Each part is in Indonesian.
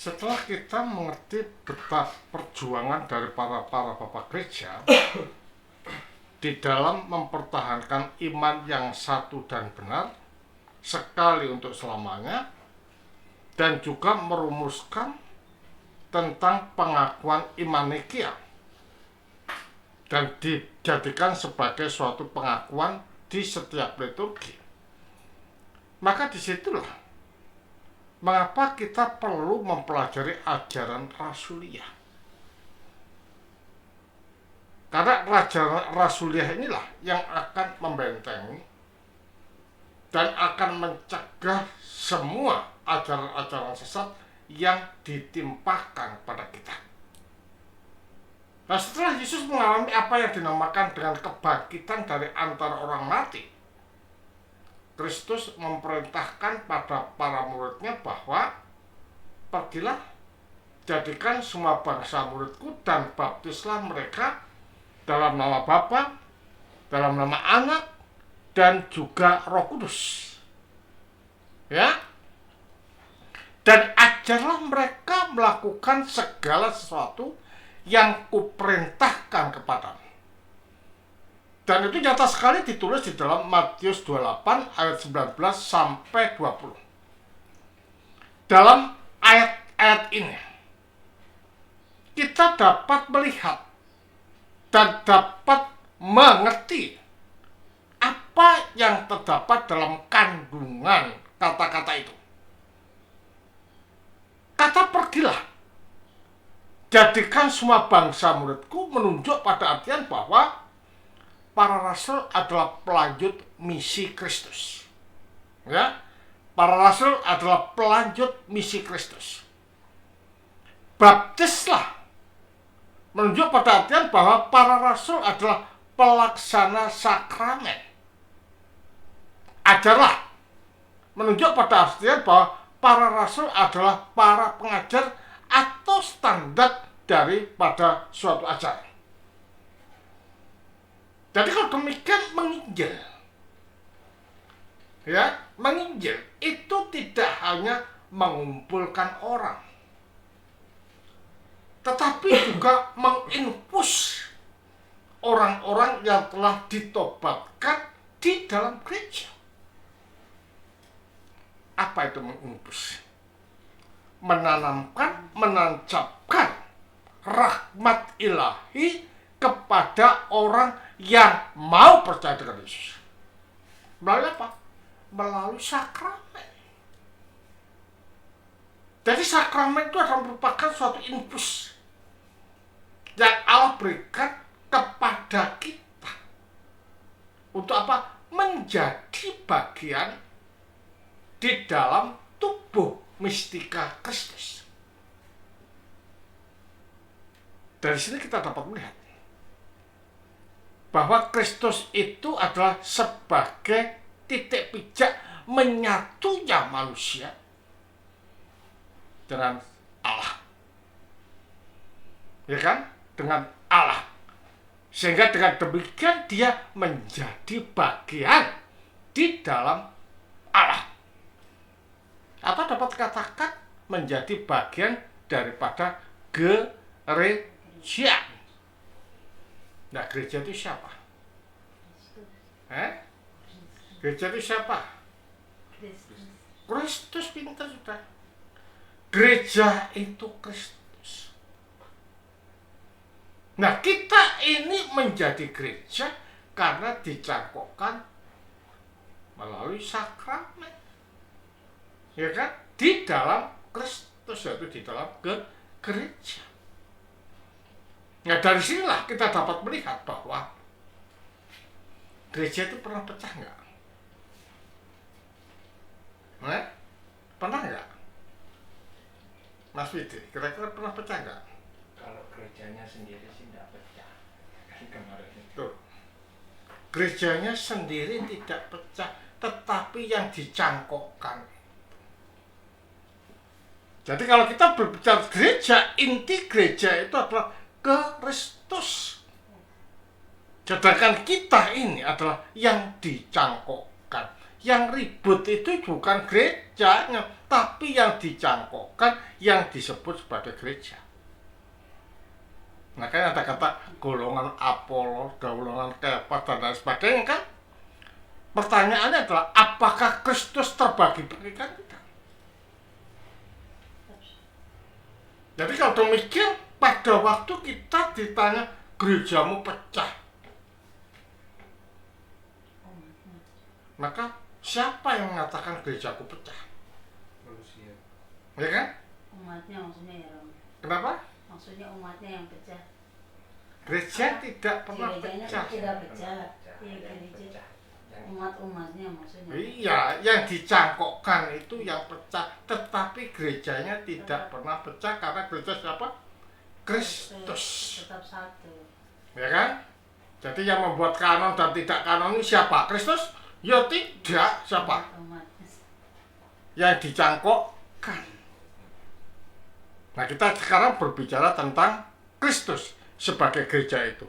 Setelah kita mengerti betapa perjuangan dari para bapak gereja di dalam mempertahankan iman yang satu dan benar sekali untuk selamanya, dan juga merumuskan tentang pengakuan iman Nikea dan dijadikan sebagai suatu pengakuan di setiap liturgi, maka disitulah mengapa kita perlu mempelajari ajaran rasuliah. Karena ajaran rasuliah inilah yang akan membentengi dan akan mencegah semua ajaran-ajaran sesat yang ditimpakan pada kita. Nah, setelah Yesus mengalami apa yang dinamakan dengan kebangkitan dari antara orang mati, Kristus memerintahkan pada para muridnya bahwa pergilah, jadikan semua bangsa muridku dan baptislah mereka dalam nama Bapa, dalam nama Anak, dan juga Roh Kudus. Ya. Dan ajarlah mereka melakukan segala sesuatu yang kuperintahkan kepadamu. Dan itu nyata sekali ditulis di dalam Matius 28 ayat 19 sampai 20. Dalam ayat-ayat ini kita dapat melihat dan dapat mengerti apa yang terdapat dalam kandungan kata-kata itu. Kata pergilah, jadikan semua bangsa muridku menunjuk pada artian bahwa para rasul adalah pelanjut misi Kristus. Ya, para rasul adalah pelanjut misi Kristus. Baptislah menunjuk pada artian bahwa para rasul adalah pelaksana sakramen. Ajarlah menunjuk pada artian bahwa para rasul adalah para pengajar atau standar daripada suatu ajaran. Jadi kalau demikian menginjil, ya, menginjil itu tidak hanya mengumpulkan orang, tetapi juga menginfus orang-orang yang telah ditobatkan di dalam gereja. Apa itu menginfus? Menanamkan, menancapkan rahmat ilahi kepada orang yang mau percaya dengan Yesus. Melalui apa? Melalui sakramen. Jadi sakramen itu adalah merupakan suatu infus yang Allah berikan kepada kita. Untuk apa? Menjadi bagian di dalam tubuh mistika Kristus. Dari sini kita dapat melihat bahwa Kristus itu adalah sebagai titik pijak menyatunya manusia dengan Allah. Ya kan? Dengan Allah. Sehingga dengan demikian dia menjadi bagian di dalam Allah. Atau dapat dikatakan menjadi bagian daripada gereja. Nah, gereja itu siapa? Gereja itu siapa? Kristus, pintar sudah. Gereja itu Kristus. Nah, kita ini menjadi gereja karena dicangkokkan melalui sakramen. Ya kan? Di dalam Kristus, yaitu di dalam gereja. Nah, dari sinilah kita dapat melihat bahwa gereja itu pernah pecah nggak? Pernah nggak? Mas Widi, kira-kira pernah pecah nggak? Kalau gerejanya sendiri sih tidak pecah. Kan kemarin itu. Gerejanya sendiri tidak pecah, tetapi yang dicangkokkan. Jadi kalau kita berbicara gereja, inti gereja itu adalah Kristus. Sedangkan kita ini adalah yang dicangkokkan, yang ribut itu bukan gerejanya, tapi yang dicangkokkan, yang disebut sebagai gereja. Makanya ada kata golongan Apollo, golongan Kepas, dan lain sebagainya kan. Pertanyaannya adalah, apakah Kristus terbagi-bagikan kita? Jadi kalau demikian, pada waktu kita ditanya, gerejamu pecah, maka siapa yang mengatakan gerejaku pecah? Manusia. Ya kan? Umatnya maksudnya ya, Rom. Kenapa? Maksudnya umatnya yang pecah. Gereja tidak pernah Gerejanya pecah. tidak pecah. Iya, Yang gereja. pecah. Yang Umat-umatnya maksudnya. Iya, yang dicangkokkan itu yang pecah, tetapi gerejanya tidak pernah pecah karena gereja siapa? Kristus. Tetap satu. Ya kan? Jadi yang membuat kanon dan tidak kanon ini siapa? Kristus? Ya tidak, siapa? Umatnya. Yang dicangkokkan. Nah, kita sekarang berbicara tentang Kristus sebagai gereja itu.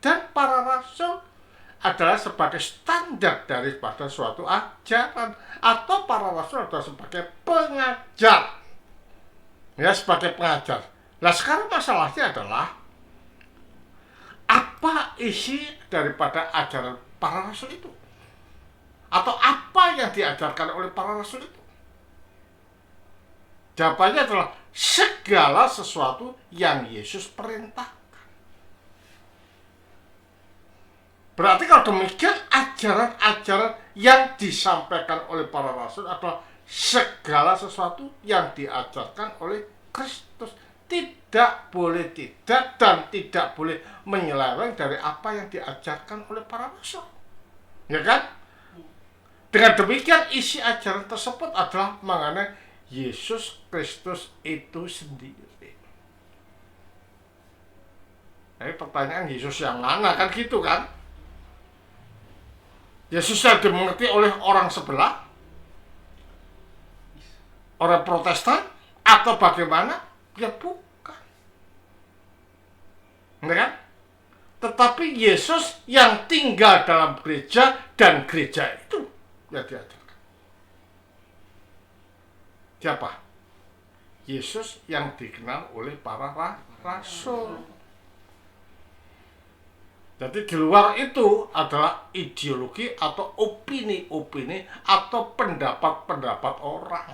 Dan para rasul adalah sebagai standar daripada suatu ajaran, atau para rasul adalah sebagai pengajar. Ya, sebagai pengajar. Nah, sekarang masalahnya adalah apa isi daripada ajaran para rasul itu? Atau apa yang diajarkan oleh para rasul itu? Jawabannya adalah segala sesuatu yang Yesus perintahkan. Berarti kalau demikian, ajaran-ajaran yang disampaikan oleh para rasul adalah segala sesuatu yang diajarkan oleh Kristus. Tidak boleh tidak dan tidak boleh menyeleweng dari apa yang diajarkan oleh para rasul. Ya kan? Dengan demikian, isi ajaran tersebut adalah mengenai Yesus Kristus itu sendiri. Jadi pertanyaan, Yesus yang mana, kan gitu kan? Yesus yang dimengerti oleh orang sebelah, orang Protestan, atau bagaimana? Ya bukan. Benar kan? Tetapi Yesus yang tinggal dalam gereja, dan gereja itu yang diajarkan. Siapa? Yesus yang dikenal oleh para rasul. Jadi di luar itu adalah ideologi atau opini-opini atau pendapat-pendapat orang.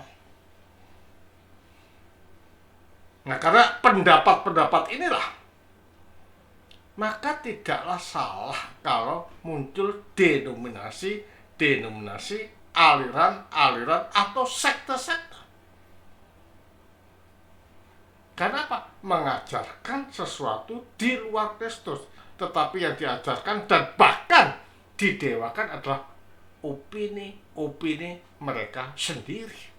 Nah, karena pendapat-pendapat inilah, maka tidaklah salah kalau muncul denominasi, aliran-aliran atau sekte-sekte. Karena apa? Mengajarkan sesuatu di luar Kristus. Tetapi yang diajarkan dan bahkan didewakan adalah opini-opini mereka sendiri.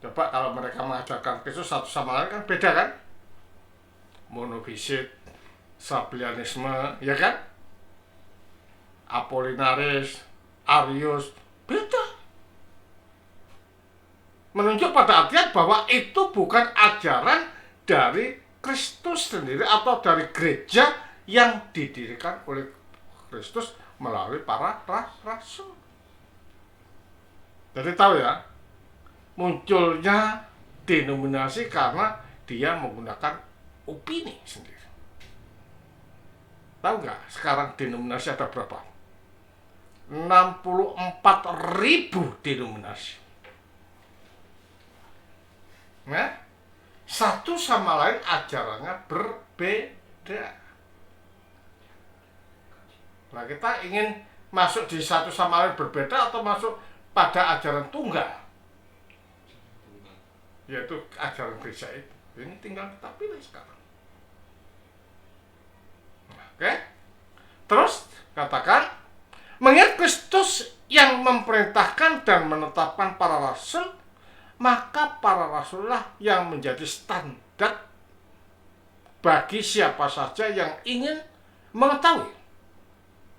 Coba kalau mereka mengajarkan Kristus satu sama lain, kan beda kan? Monofisit, Sablianisme, ya kan? Apolinaris, Arius, beda. Menunjuk pada artian bahwa itu bukan ajaran dari Kristus sendiri atau dari gereja yang didirikan oleh Kristus melalui para rasul. Jadi tahu ya, munculnya denominasi karena dia menggunakan opini sendiri. Tahu nggak sekarang denominasi ada berapa? 64.000 denominasi. Nah, satu sama lain ajarannya berbeda. Nah, kita ingin masuk di satu sama lain berbeda atau masuk pada ajaran tunggal, yaitu ajaran gereja itu. Ini tinggal kita pilih sekarang. Oke? Terus katakan, mengingat Kristus yang memerintahkan dan menetapkan para rasul, maka para rasullah yang menjadi standar bagi siapa saja yang ingin mengetahui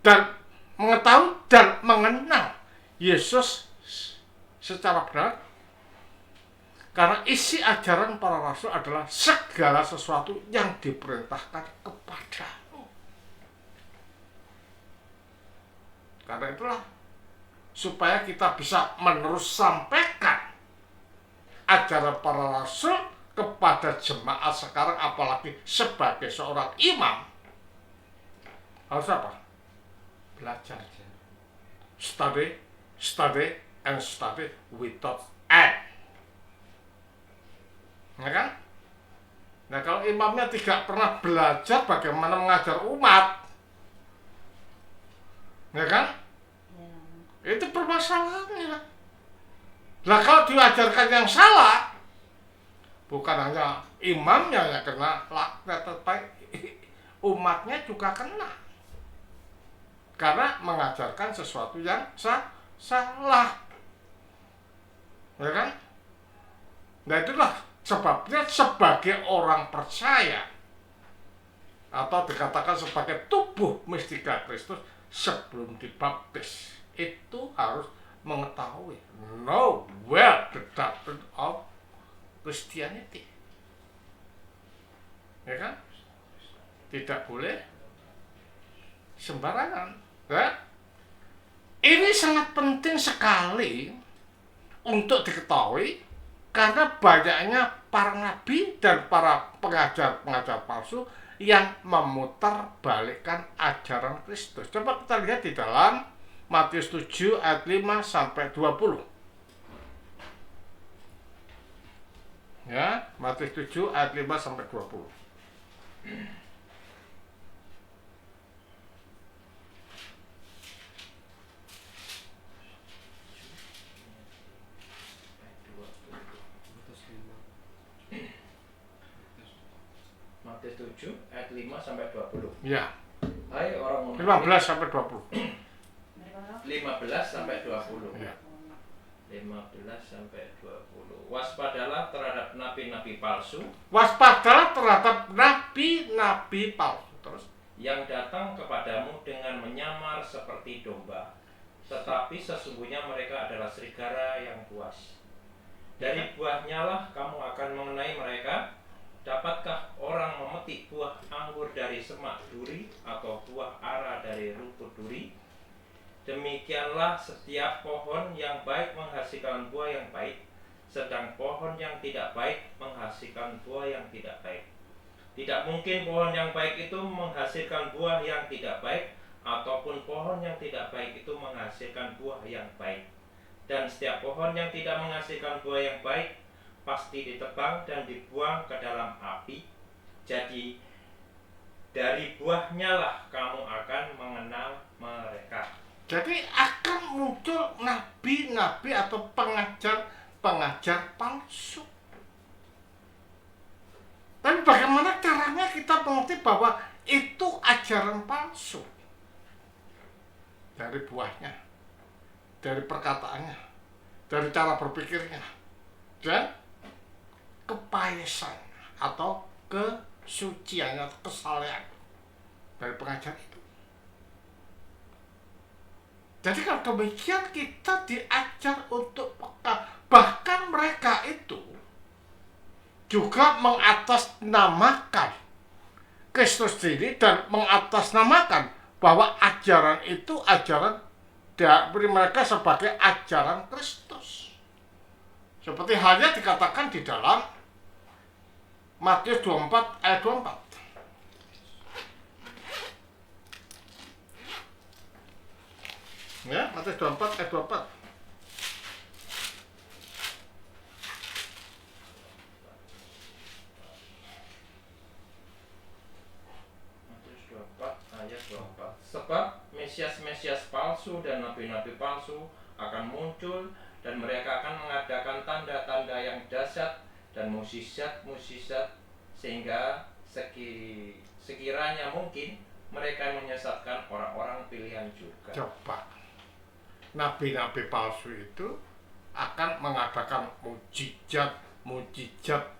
dan mengenal Yesus secara benar. Karena isi ajaran para rasul adalah segala sesuatu yang diperintahkan kepadamu. Karena itulah supaya kita bisa menerus sampaikan ajaran para rasul kepada jemaat sekarang, apalagi sebagai seorang imam. Harus apa? Belajar. Study, study, and study without end. Ya kan? Nah, kalau imamnya tidak pernah belajar bagaimana mengajar umat, ya kan? Ya. Itu permasalahannya. Nah, kalau diajarkan yang salah, bukan hanya imamnya yang kena laknat, tetapi umatnya juga kena. Karena mengajarkan sesuatu yang salah. Ya kan? Nah, itulah sebabnya sebagai orang percaya atau dikatakan sebagai tubuh mistika Kristus, sebelum dibaptis itu harus mengetahui know well the doctrine of Christianity. Ya kan? Tidak boleh sembarangan. Ya? Ini sangat penting sekali untuk diketahui, karena banyaknya para nabi dan para pengajar-pengajar palsu yang memutarbalikkan ajaran Kristus. Coba kita lihat di dalam Matius 7 ayat 5 sampai 20. Ya, Matius 7 ayat 5 sampai 20. Matius 7 ayat 5 sampai 20. Ya, Hai orang 15 sampai 20. 15 sampai 20. Ya. 15 sampai 20. Waspadalah terhadap nabi-nabi palsu Waspadalah terhadap nabi-nabi palsu. Terus yang datang kepadamu dengan menyamar seperti domba, tetapi sesungguhnya mereka adalah serigala yang buas. Dari buahnya lah kamu akan mengenai mereka. Dapatkah orang memetik buah anggur dari semak duri atau buah ara dari rumput duri? Demikianlah setiap pohon yang baik menghasilkan buah yang baik, sedang pohon yang tidak baik menghasilkan buah yang tidak baik. Tidak mungkin pohon yang baik itu menghasilkan buah yang tidak baik, ataupun pohon yang tidak baik itu menghasilkan buah yang baik. Dan setiap pohon yang tidak menghasilkan buah yang baik pasti ditebang dan dibuang ke dalam api. Jadi dari buahnya lah kamu akan mengenal mereka. jadi akan muncul nabi-nabi atau pengajar palsu. Tapi bagaimana caranya kita mengerti bahwa itu ajaran palsu? Dari buahnya, dari perkataannya, dari cara berpikirnya, dan kepayasan atau kesuciannya atau kesalehan dari pengajar itu. Jadi kalau demikian kita diajar untuk peka. Bahkan mereka itu juga mengatasnamakan Kristus sendiri dan mengatasnamakan bahwa ajaran itu ajaran dari mereka sebagai ajaran Kristus. Seperti halnya dikatakan di dalam Matius 24 ayat 24. Ya, Matius 24 ayat 24. Matius 24 ayat 24. Sebab Mesias-Mesias palsu dan nabi-nabi palsu akan muncul, dan mereka akan mengadakan tanda-tanda yang dahsyat dan mukjizat-mukjizat, sehingga sekiranya mungkin mereka menyesatkan orang-orang pilihan juga. Coba, nabi-nabi palsu itu akan mengadakan mukjizat,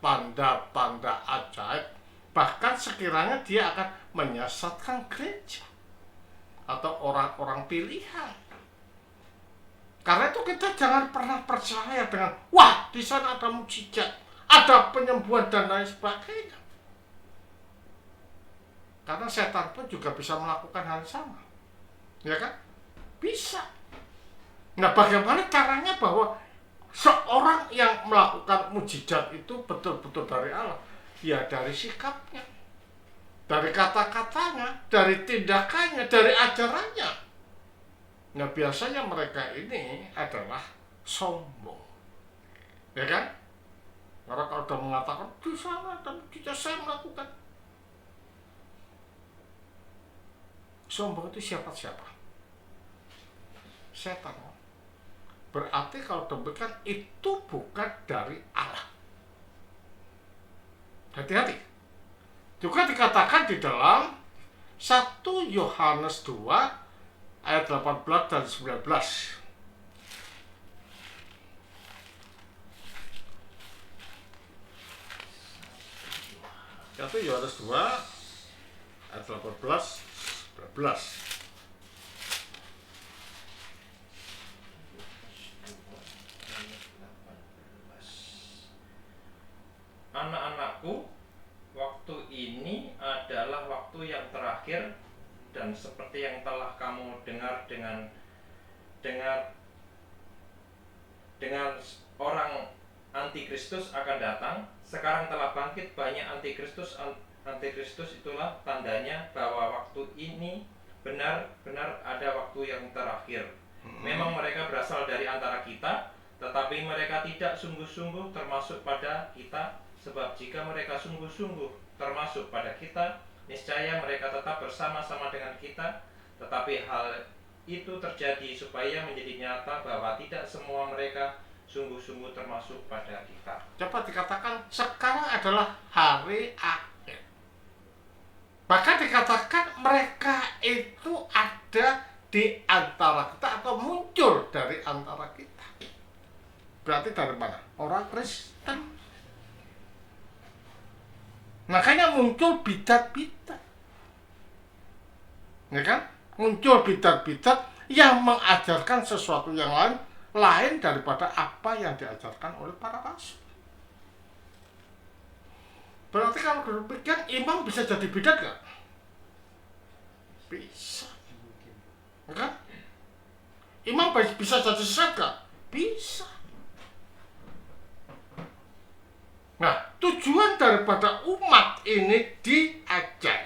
tanda-tanda ajaib, bahkan sekiranya dia akan menyesatkan gereja atau orang-orang pilihan. Karena itu kita jangan pernah percaya dengan wah di sana ada mukjizat, ada penyembuhan dan lain sebagainya. Karena setan pun juga bisa melakukan hal yang sama, ya kan? Bisa. Nah, bagaimana caranya bahwa seorang yang melakukan mujizat itu betul-betul dari Allah? Ya dari sikapnya, dari kata-katanya, dari tindakannya, dari ajarannya. Nah, biasanya mereka ini adalah sombong, ya kan? Karena kalau sudah mengatakan di sana dan tidak saya melakukan, sombong itu siapa? Setan. Berarti kalau demikian itu bukan dari Allah. Hati-hati. Juga dikatakan di dalam 1 Yohanes 2 ayat 18 dan 19. 1 Yohanes 2 ayat 18 19. Anak-anakku, waktu ini adalah waktu yang terakhir, dan seperti yang telah kamu dengar dengan orang antikristus akan datang. Sekarang telah bangkit banyak antikristus. Antikristus itulah tandanya bahwa waktu ini benar-benar ada waktu yang terakhir. Memang mereka berasal dari antara kita, tetapi mereka tidak sungguh-sungguh termasuk pada kita. Sebab jika mereka sungguh-sungguh termasuk pada kita, niscaya mereka tetap bersama-sama dengan kita. Tetapi hal itu terjadi supaya menjadi nyata bahwa tidak semua mereka sungguh-sungguh termasuk pada kita. Dapat dikatakan sekarang adalah hari akhir. Bahkan dikatakan mereka itu ada di antara kita atau muncul dari antara kita. Berarti dari mana? Orang Kristen. Makanya muncul bidat-bidat, ya kan? Muncul bidat-bidat yang mengajarkan sesuatu yang lain daripada apa yang diajarkan oleh para rasul. Berarti kalau demikian imam bisa jadi bidat nggak? Bisa, ya kan? Imam bisa jadi sesat nggak? Bisa. Nah, tujuan daripada umat ini diajar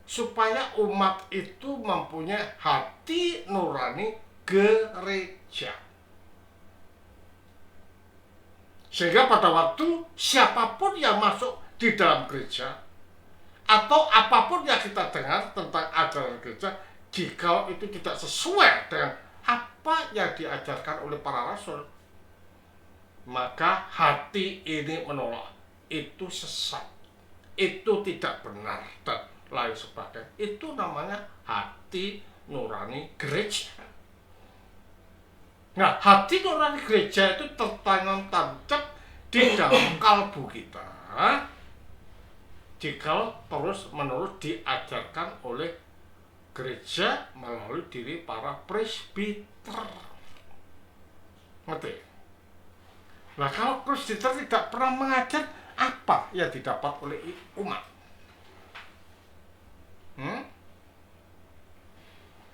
supaya umat itu mempunyai hati nurani gereja. Sehingga pada waktu siapapun yang masuk di dalam gereja atau apapun yang kita dengar tentang ajaran gereja, jika itu tidak sesuai dengan apa yang diajarkan oleh para rasul, maka hati ini menolak. Itu sesat, itu tidak benar, dan lain sebagainya. Itu namanya hati nurani gereja. Nah, hati nurani gereja itu tertanam tancap di dalam kalbu kita jika terus menerus diajarkan oleh gereja melalui diri para presbiter. Ngerti? Nah, kalau presbiter tidak pernah mengajar, apa yang didapat oleh umat?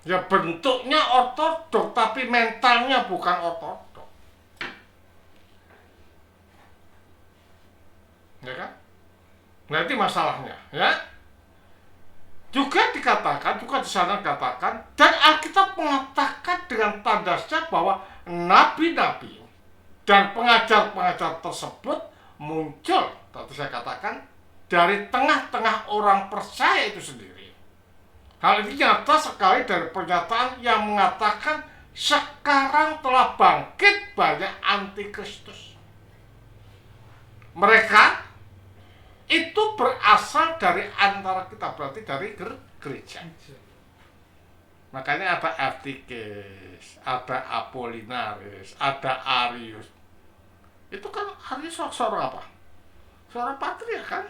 Ya bentuknya ortodok, tapi mentalnya bukan ortodok. Ya kan? Nah, itu masalahnya, ya. Juga dikatakan, juga di sana dikatakan, dan Alkitab mengatakan dengan tandasnya bahwa nabi-nabi dan pengajar-pengajar tersebut muncul, tadi saya katakan, dari tengah-tengah orang percaya itu sendiri. Hal ini nyata sekali dari pernyataan yang mengatakan sekarang telah bangkit banyak antikristus. Mereka itu berasal dari antara kita, berarti dari gereja. Makanya ada Artikes, ada Apolinaris, ada Arius. Itu kan Arius seorang apa? Seorang patria kan?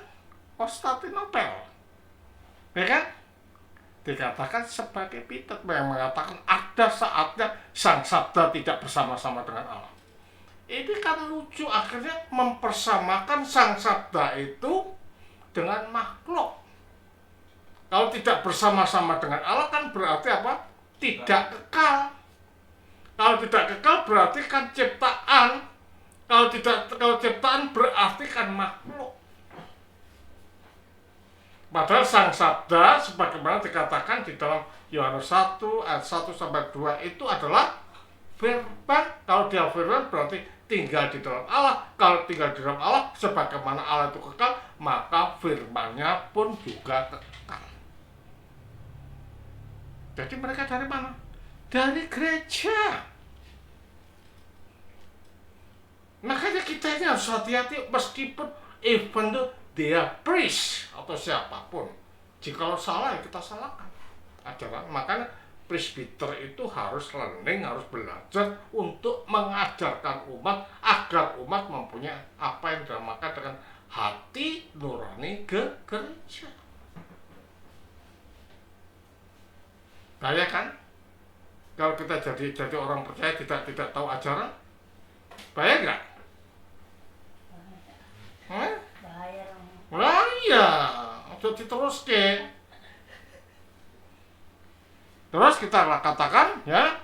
Konstantinopel, ya kan? Dikatakan sebagai pitet yang mengatakan ada saatnya sang sabda tidak bersama-sama dengan Allah. Ini kan lucu, akhirnya mempersamakan sang sabda itu dengan makhluk. Kalau tidak bersama-sama dengan Allah kan berarti apa? tidak kekal. Kalau tidak kekal berarti kan ciptaan. Kalau ciptaan berarti kan makhluk. Padahal Sang Sabda sebagaimana dikatakan di dalam Yohanes 1 ayat 1 sampai 2 itu adalah firman. Kalau dia firman berarti tinggal di dalam Allah. Kalau tinggal di dalam Allah, sebagaimana Allah itu kekal, maka firman-Nya pun juga kekal. Jadi mereka dari mana? Dari gereja. Makanya kita ini harus hati-hati meskipun even though dia priest atau siapapun. Jikalau salah ya kita salahkan ajaran. Makanya presbiter itu harus learning, harus belajar untuk mengajarkan umat agar umat mempunyai apa yang dinamakan dengan hati nurani ke gereja. Bahaya kan? Kalau kita jadi orang percaya tidak tahu ajaran, bahaya nggak? Bahaya dong. Lah iya, jadi terus ke. Terus kita katakan ya,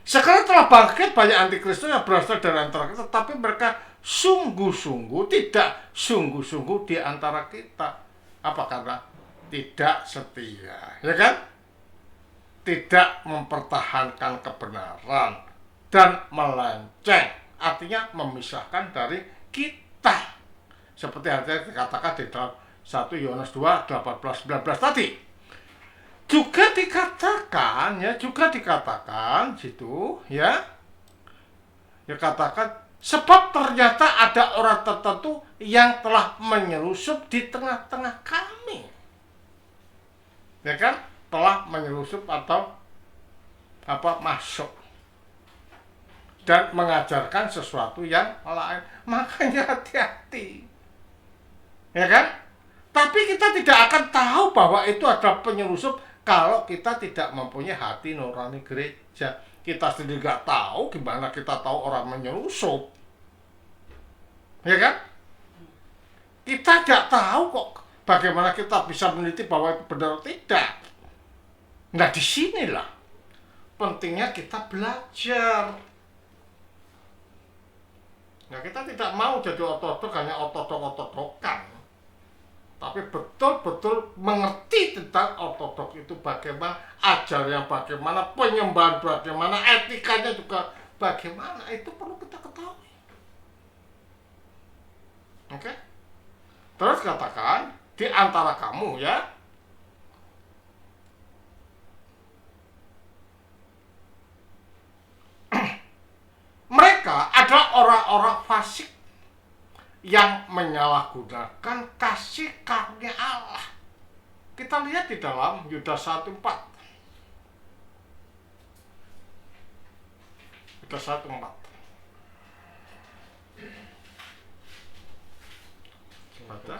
sekarang telah bangkit banyak antikristus yang berasal dari antara kita, tapi mereka sungguh-sungguh tidak sungguh-sungguh di antara kita. Apa karena tidak setia, ya kan? Tidak mempertahankan kebenaran dan melenceng, artinya memisahkan dari kita. Seperti yang dikatakan di dalam 1 Yohanes 2, 18, 19 tadi. Juga dikatakan situ ya. Ya katakan sebab ternyata ada orang tertentu yang telah menyelusup di tengah-tengah kami. Ya kan? Telah menyelusup atau masuk dan mengajarkan sesuatu yang lain. Makanya hati-hati. Ya kan? Tapi kita tidak akan tahu bahwa itu adalah penyelusup kalau kita tidak mempunyai hati nurani gereja. Kita sendiri nggak tahu, gimana kita tahu orang menyelusup. Ya kan? Kita nggak tahu kok bagaimana kita bisa meneliti bahwa itu benar atau tidak. Nah disinilah pentingnya kita belajar. Nah kita tidak mau jadi ortodok hanya ortodok-ortodokan, tapi betul-betul mengerti tentang ortodok itu bagaimana, ajarannya bagaimana, penyembahan bagaimana, etikanya juga bagaimana, itu perlu kita ketahui. Oke? Terus katakan di antara kamu ya, mereka adalah orang-orang fasik yang menyalahgunakan kasih karunia Allah. Kita lihat di dalam Yudas 1:4. Yudas 1:4. Baca.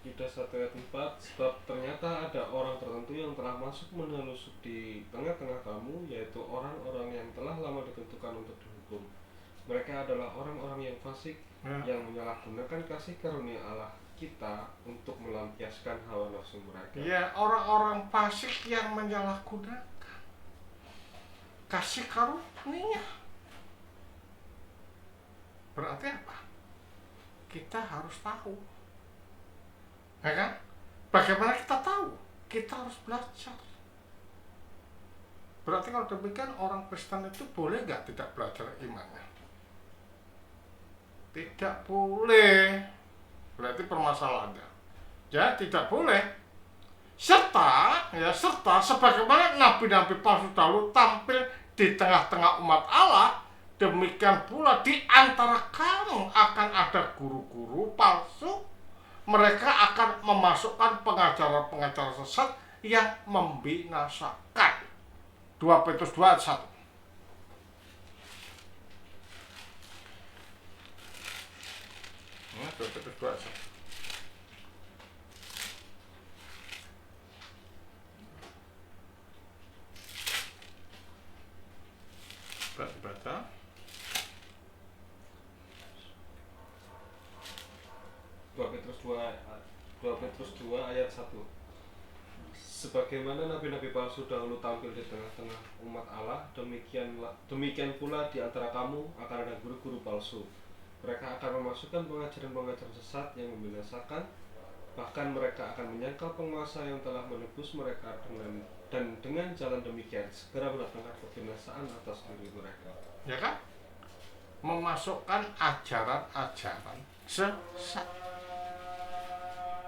Yudas 1:4, sebab ternyata ada orang tertentu yang telah masuk menelusup di tengah-tengah kamu, yaitu orang-orang yang telah lama ditentukan untuk dihukum. Mereka adalah orang-orang yang fasik, yang menyalahgunakan kasih karunia Allah kita untuk melampiaskan hawa nafsu mereka. Ya, orang-orang fasik yang menyalahgunakan kasih karunia. Berarti apa? Kita harus tahu. Ya kan? Bagaimana kita tahu? Kita harus belajar. Berarti kalau demikian orang Kristen itu boleh nggak tidak belajar imannya? Tidak boleh. Berarti permasalahannya. Ya, tidak boleh. Serta sebagaimana nabi-nabi palsu dahulu tampil di tengah-tengah umat Allah, demikian pula di antara kamu akan ada guru-guru palsu. Mereka akan memasukkan pengajaran-pengajaran sesat yang membinasakan. 2 Petrus 2 ayat 1. Nah, 2 Petrus 2 ayat 1. Baca. Petrus 2 ayat 1. Sebagaimana nabi-nabi palsu dahulu tampil di tengah-tengah umat Allah, demikian pula di antara kamu akan ada guru-guru palsu. Mereka akan memasukkan pengajaran-pengajaran sesat yang membinasakan, bahkan mereka akan menyangkal penguasa yang telah menebus mereka dengan jalan demikian segera mendatangkan kebinasaan atas diri mereka. Ya kan? Memasukkan ajaran-ajaran sesat.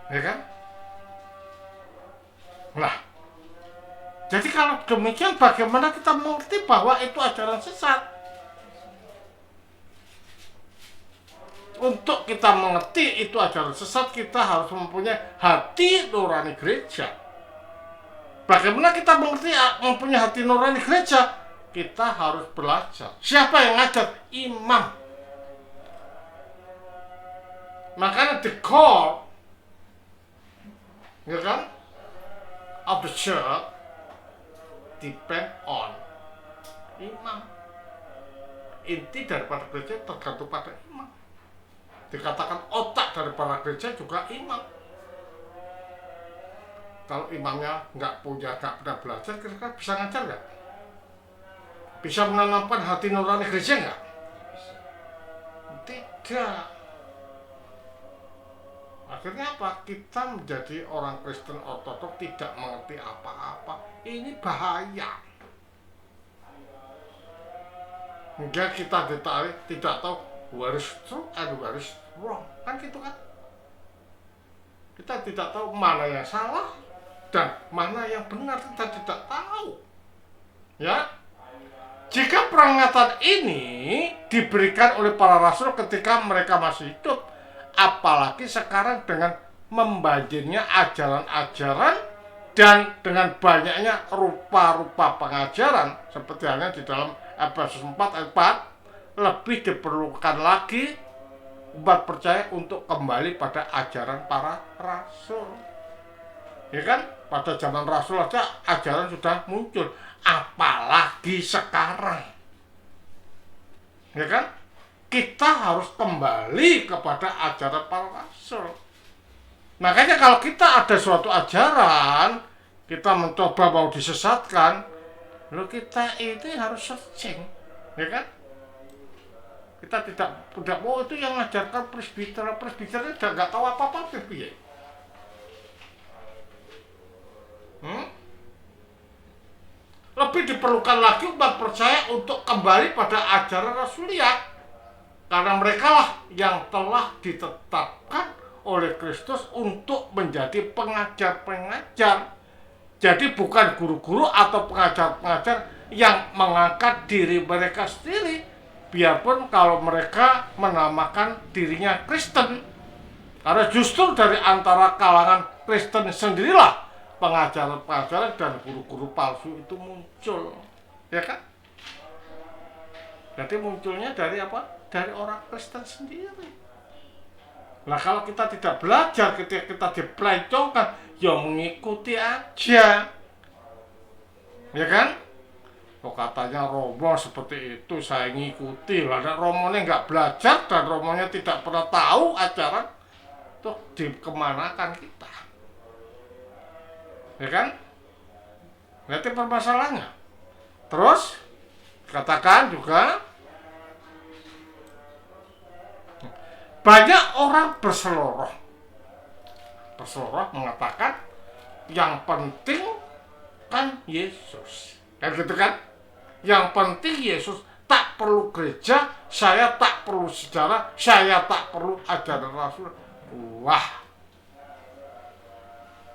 Ya kan? Nah, jadi kalau demikian bagaimana kita mengerti bahwa itu ajaran sesat? Untuk kita mengerti itu ajaran sesat, kita harus mempunyai hati nurani gereja. Bagaimana kita mengerti mempunyai hati nurani gereja? Kita harus belajar. Siapa yang ngajar? Imam. Makanya the core, ya kan, of the church depend on imam. Inti daripada gereja tergantung pada imam. Dikatakan otak daripada gereja juga imam. Kalau imamnya nggak pernah belajar, kira-kira bisa ngajar nggak? Bisa menanamkan hati nurani gereja nggak? Tidak. Akhirnya apa? Kita menjadi orang Kristen ortodok tidak mengerti apa-apa. Ini bahaya. Hingga kita ditarik tidak tahu what is true and what is wrong. Kan gitu kan? Kita tidak tahu mana yang salah dan mana yang benar, kita tidak tahu. Ya. Jika peringatan ini diberikan oleh para rasul ketika mereka masih hidup, apalagi sekarang dengan membanjirnya ajaran-ajaran dan dengan banyaknya rupa-rupa pengajaran seperti halnya di dalam Efesus 4 ayat 4, lebih diperlukan lagi umat percaya untuk kembali pada ajaran para rasul. Ya kan? Pada zaman rasul aja ajaran sudah muncul, apalagi sekarang. Ya kan? Kita harus kembali kepada ajaran para rasul. Makanya kalau kita ada suatu ajaran, kita mencoba mau disesatkan, lalu kita ini harus searching, ya kan? Kita tidak mau itu yang mengajarkan presbiter nggak tahu apa-apa ya. Lebih diperlukan lagi umat percaya untuk kembali pada ajaran rasuliah, karena mereka lah yang telah ditetapkan oleh Kristus untuk menjadi pengajar-pengajar. Jadi bukan guru-guru atau pengajar-pengajar yang mengangkat diri mereka sendiri, biarpun kalau mereka menamakan dirinya Kristen. Karena justru dari antara kalangan Kristen sendirilah pengajaran-pengajaran dan guru-guru palsu itu muncul, ya kan? Jadi munculnya dari apa? Dari orang Kristen sendiri. Nah kalau kita tidak belajar, ketika kita dipelencongkan, ya mengikuti aja, ya kan? Oh katanya Romo seperti itu, saya ngikuti. Lah Romonya nggak belajar dan Romonya tidak pernah tahu ajaran, tuh dikemanakan kita, ya kan? Nanti permasalahannya. Terus katakan juga banyak orang berseloroh mengatakan yang penting kan Yesus, kan gitu kan? Yang penting Yesus, tak perlu gereja, saya tak perlu sejarah, saya tak perlu ajaran rasul. Wah,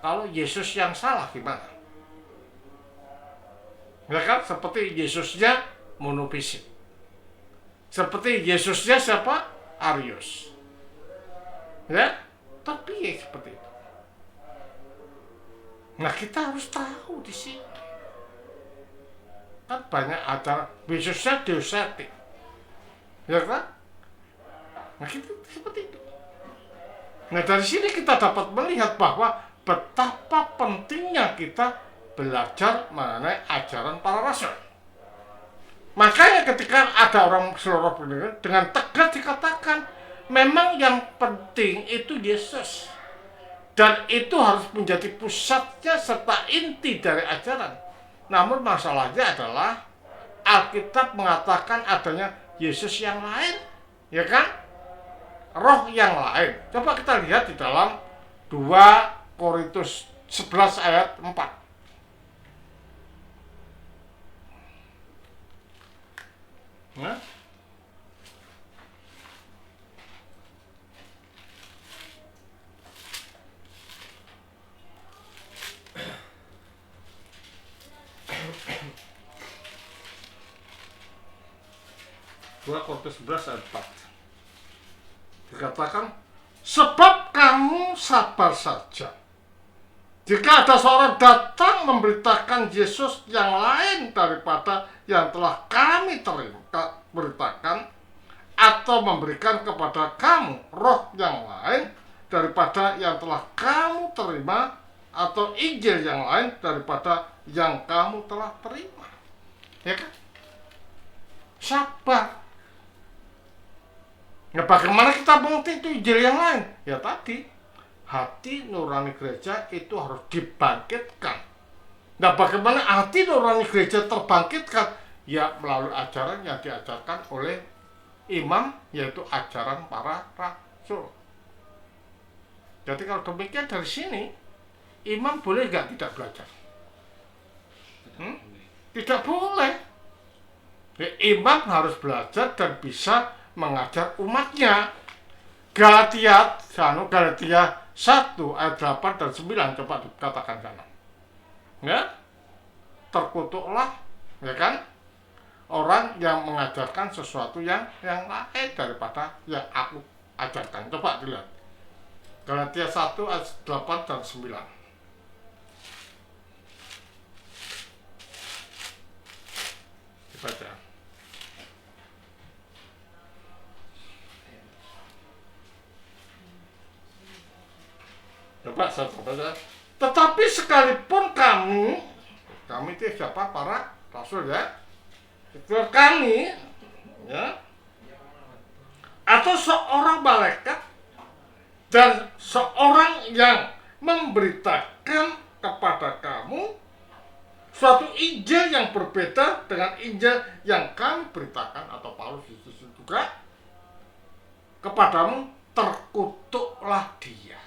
kalau Yesus yang salah gimana? Ya kan, seperti Yesusnya monofisik, seperti Yesusnya siapa? Arius. Ya, tapi ya seperti itu. Nah kita harus tahu di sini kan banyak acara Yesusnya deosetik, ya kan? Nah kita seperti itu. Nah dari sini kita dapat melihat bahwa betapa pentingnya kita belajar mengenai ajaran para rasul. Makanya ketika ada orang seluruh dunia dengan tegas dikatakan memang yang penting itu Yesus. Dan itu harus menjadi pusatnya serta inti dari ajaran. Namun masalahnya adalah Alkitab mengatakan adanya Yesus yang lain, ya kan? Roh yang lain. Coba kita lihat di dalam 2 Korintus 11 ayat 4. Nah, Dua Korintus 11 ayat 4 dikatakan, sebab kamu sabar saja. Jika ada seorang datang memberitakan Yesus yang lain daripada yang telah kami beritakan, atau memberikan kepada kamu roh yang lain daripada yang telah kamu terima, atau Injil yang lain daripada yang kamu telah terima, ya kan? Sabar. Nah, bagaimana kita mengerti itu Injil yang lain? Ya tadi, hati nurani gereja itu harus dibangkitkan. Nah, bagaimana hati nurani gereja terbangkitkan? Ya melalui ajaran yang diajarkan oleh imam, yaitu ajaran para rasul. Jadi kalau demikian dari sini, imam boleh nggak tidak belajar? Tidak boleh. Ya, imam harus belajar dan bisa mengajar umatnya. Galatia 1 ayat 8 dan 9, coba dikatakan sana. Ya, terkutuklah, ya kan, orang yang mengajarkan sesuatu yang lain daripada yang aku ajarkan. Coba dilihat Galatia 1 ayat 8 dan 9. Dibaca. Coba saya baca. Tetapi sekalipun kami itu siapa? Para rasul, ya. Itu kami, ya, atau seorang malaikat dan seorang yang memberitakan kepada kamu suatu Injil yang berbeda dengan Injil yang kami beritakan, atau Paulus juga kepadamu, terkutuklah dia.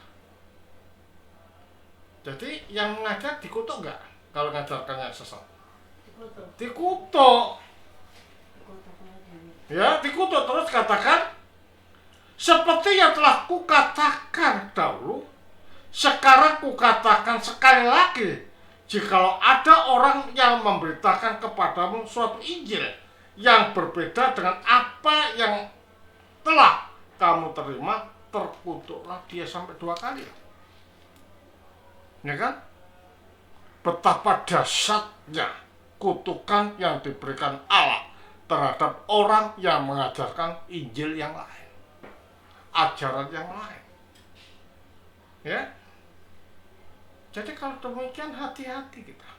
Jadi yang mengajar dikutuk nggak kalau ngajarkannya sesat? Dikutuk. Ya, dikutuk. Terus katakan, seperti yang telah kukatakan dahulu, sekarang kukatakan sekali lagi, jikalau ada orang yang memberitakan kepadamu suatu Injil yang berbeda dengan apa yang telah kamu terima, terkutuklah dia sampai 2 kali. Ya kan? Betapa dahsyatnya kutukan yang diberikan Allah terhadap orang yang mengajarkan Injil yang lain, ajaran yang lain. Ya. Jadi kalau demikian, hati-hati kita.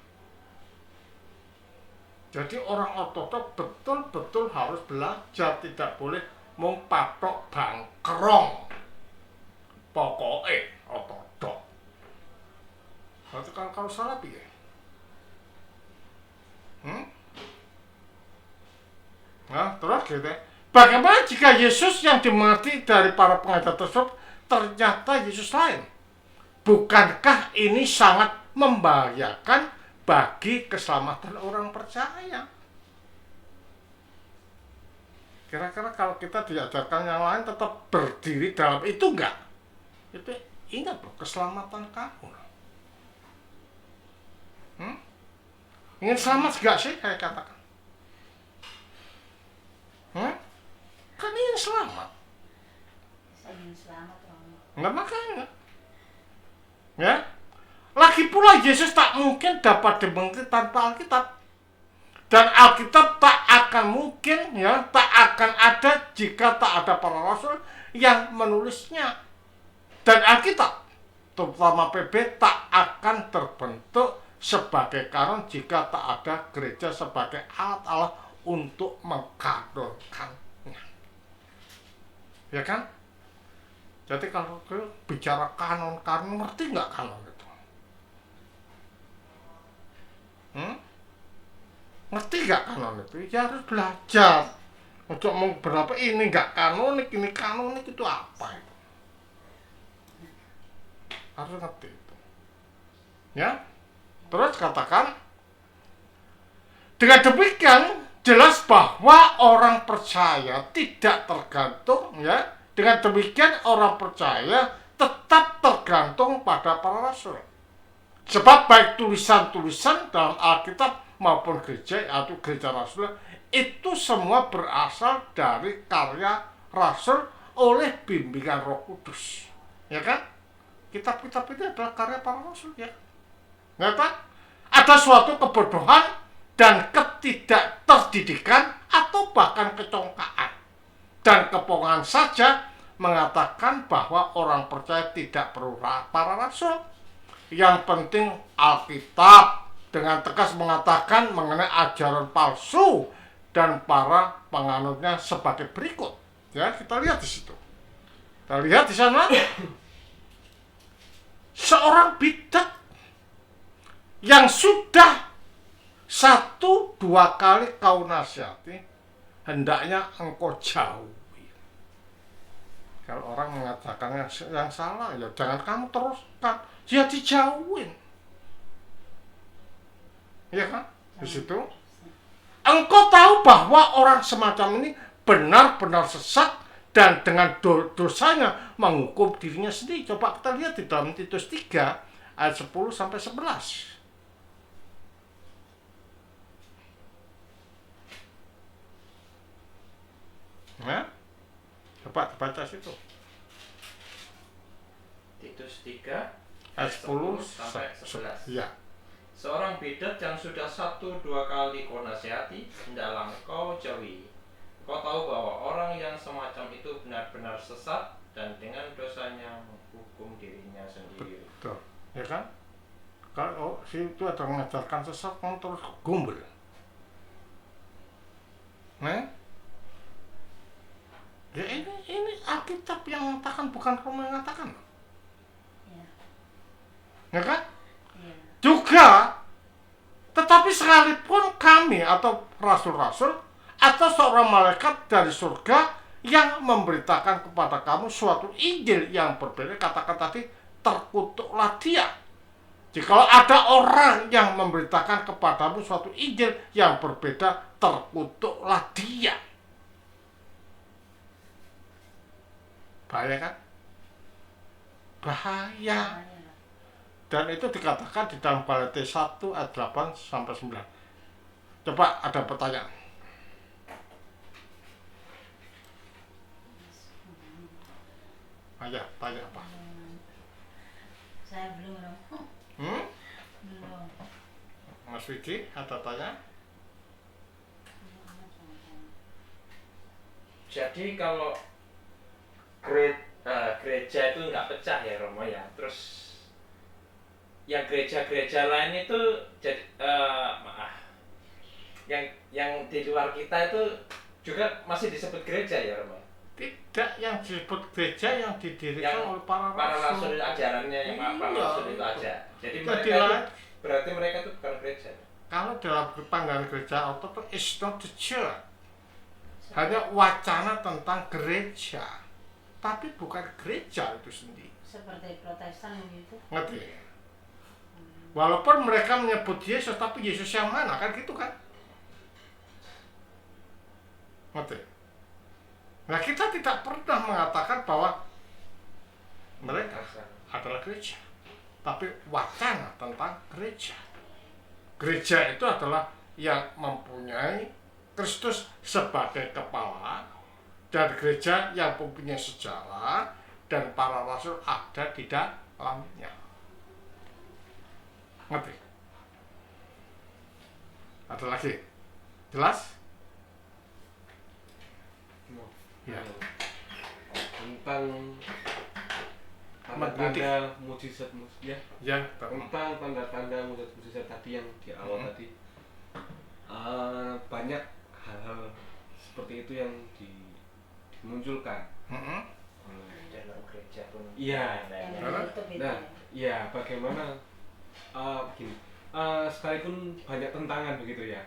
Jadi orang ortodoks betul-betul harus belajar, tidak boleh patok bangkrong. Pokoknya ortodoks. Berarti kalau salah piye? Nah, terus gitu. Bagaimana jika Yesus yang dimengerti dari para pengajar tersebut ternyata Yesus lain? Bukankah ini sangat membahayakan bagi keselamatan orang percaya? Kira-kira kalau kita diajarkan yang lain tetap berdiri dalam itu enggak? Itu ingat loh, keselamatan kamu. Ingin selamat enggak sih, saya katakan? Kan ingin selamat. Saya ingin selamat, Romo. Enggak, makanya. Ya. Lagi pula Yesus tak mungkin dapat dimengerti tanpa Alkitab. Dan Alkitab tak akan mungkin, ya, tak akan ada jika tak ada para rasul yang menulisnya. Dan Alkitab, terutama PB, tak akan terbentuk sebagai kanon jika tak ada gereja sebagai alat Allah untuk mengkanonkannya. Ya kan? Jadi kalau bicara kanon, ngerti nggak kanon itu? Ngerti nggak kanon itu? Ya harus belajar. Untuk mau berapa ini nggak kanonik, ini kanonik itu apa itu? Harus ngerti itu. Ya. Terus katakan, dengan demikian jelas bahwa orang percaya tidak tergantung, ya. Dengan demikian orang percaya tetap tergantung pada para rasul. Sebab baik tulisan-tulisan dalam Alkitab maupun gereja atau gereja rasul itu semua berasal dari karya rasul oleh bimbingan Roh Kudus. Ya kan? Kitab-kitab itu adalah karya para rasul, ya. Nyata ada suatu kebodohan dan ketidakterdidikan atau bahkan kecongkaan dan kepongan saja mengatakan bahwa orang percaya tidak perlu para rasul. Yang penting Alkitab dengan tegas mengatakan mengenai ajaran palsu dan para penganutnya sebagai berikut. Ya, kita lihat di situ. Kita lihat di sana seorang bidat yang sudah 1-2 kali kau nasihati, hendaknya engkau jauhi. Kalau orang mengatakan yang salah, ya jangan kamu teruskan, ya dijauhin. Ya kan? Di situ engkau tahu bahwa orang semacam ini benar-benar sesat dan dengan dosanya menghukum dirinya sendiri. Coba kita lihat di dalam Titus 3 ayat 10 sampai 11. Ya? Coba dibaca situ. Titus 3 Ayat 10 sampai 11. Ya. Seorang bidat yang sudah 1-2 kali kau nasihati, hendaklah kau jauhi. Kau tahu bahwa orang yang semacam itu benar-benar sesat dan dengan dosanya menghukum dirinya sendiri. Betul. Ya kan? Kalau si itu ada mengajarkan sesat, kamu terus gombel. Nah, ya ini Alkitab yang mengatakan, bukan kamu yang mengatakan. Iya. Ya kan? Iya. Juga, tetapi sekalipun kami atau rasul-rasul atau seorang malaikat dari surga yang memberitakan kepada kamu suatu Injil yang berbeda, katakan tadi, terkutuklah dia. Jikalau ada orang yang memberitakan kepadamu suatu Injil yang berbeda, terkutuklah dia. Bahaya kan? Bahaya. Dan itu dikatakan di dalam Galatia 1 ayat 8 sampai 9. Coba ada pertanyaan. Ayo, tanya apa? Saya belum dong. Belum. Mas Widi, ada tanya? Jadi kalau gereja itu nggak pecah ya Romo ya, terus yang gereja-gereja lain itu jadi yang di luar kita itu juga masih disebut gereja ya Romo? Tidak, yang disebut gereja yang didirikan Yang oleh para rasul rasul. ajarannya yang para Iya. rasul itu aja. Jadi Jadi mereka itu, lah, berarti mereka itu bukan gereja. kalau dalam panggilan gereja ortodoks is not the church. Hanya wacana tentang gereja, tapi bukan gereja itu sendiri. Seperti Protestan begitu. Ngerti? Walaupun mereka menyebut Yesus, tapi Yesus yang mana? Kan gitu kan? Ngerti? Nah, kita tidak pernah mengatakan bahwa mereka adalah gereja, tapi wacana tentang gereja. Gereja itu adalah yang mempunyai Kristus sebagai kepala, dan gereja yang mempunyai sejarah dan para rasul ada di dalamnya. Ngerti? Ada lagi? Jelas? Ya. Tentang Magnetik. tanda-tanda mujizat ya. Ya, Bang. Tentang tanda-tanda mujizat tadi yang di awal tadi, banyak hal-hal seperti itu yang dimunculkan Mm-mm. oleh Dalam gereja. Iya. Yang Karena- menutup itu. Nah, ya bagaimana begini, sekalipun banyak tentangan begitu ya,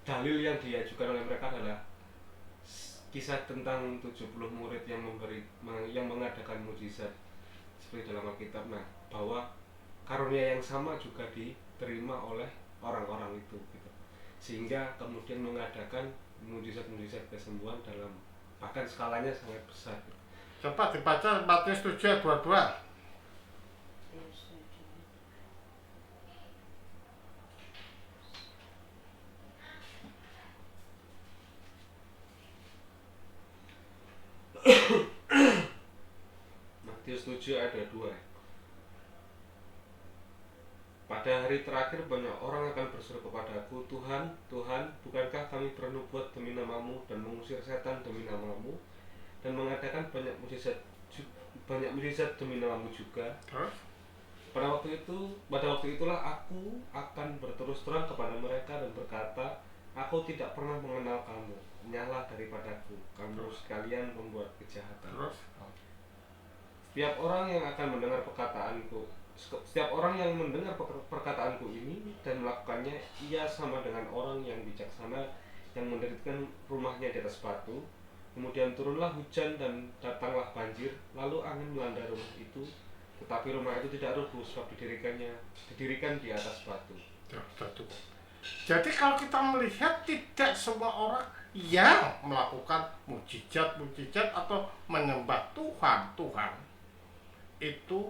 dalil yang diajukan oleh mereka adalah kisah tentang 70 murid yang mengadakan mujizat seperti dalam Alkitab. Nah, bahwa karunia yang sama juga diterima oleh orang-orang itu gitu. Sehingga kemudian mengadakan mujizat-mujizat kesembuhan dalam bahkan skalanya sangat besar gitu. Coba dibaca Matius 7 ayat 22. Matius 7 ayat 22. Pada hari terakhir banyak orang akan berseru kepadaku, Tuhan, Tuhan, bukankah kami bernubuat demi namamu dan mengusir setan demi namamu dan mengadakan banyak mujizat demi namamu juga? Terus? Pada waktu itulah aku akan berterus terang kepada mereka dan berkata, aku tidak pernah mengenal kamu, nyala daripadaku, kamu sekalian membuat kejahatan. Terus? Setiap orang yang mendengar perkataanku ini dan melakukannya, ia sama dengan orang yang bijaksana yang mendirikan rumahnya di atas batu. Kemudian turunlah hujan dan datanglah banjir, lalu angin melanda rumah itu, tetapi rumah itu tidak rubuh sebab didirikan di atas batu. Jadi kalau kita melihat tidak semua orang yang melakukan mujizat atau menyembah Tuhan itu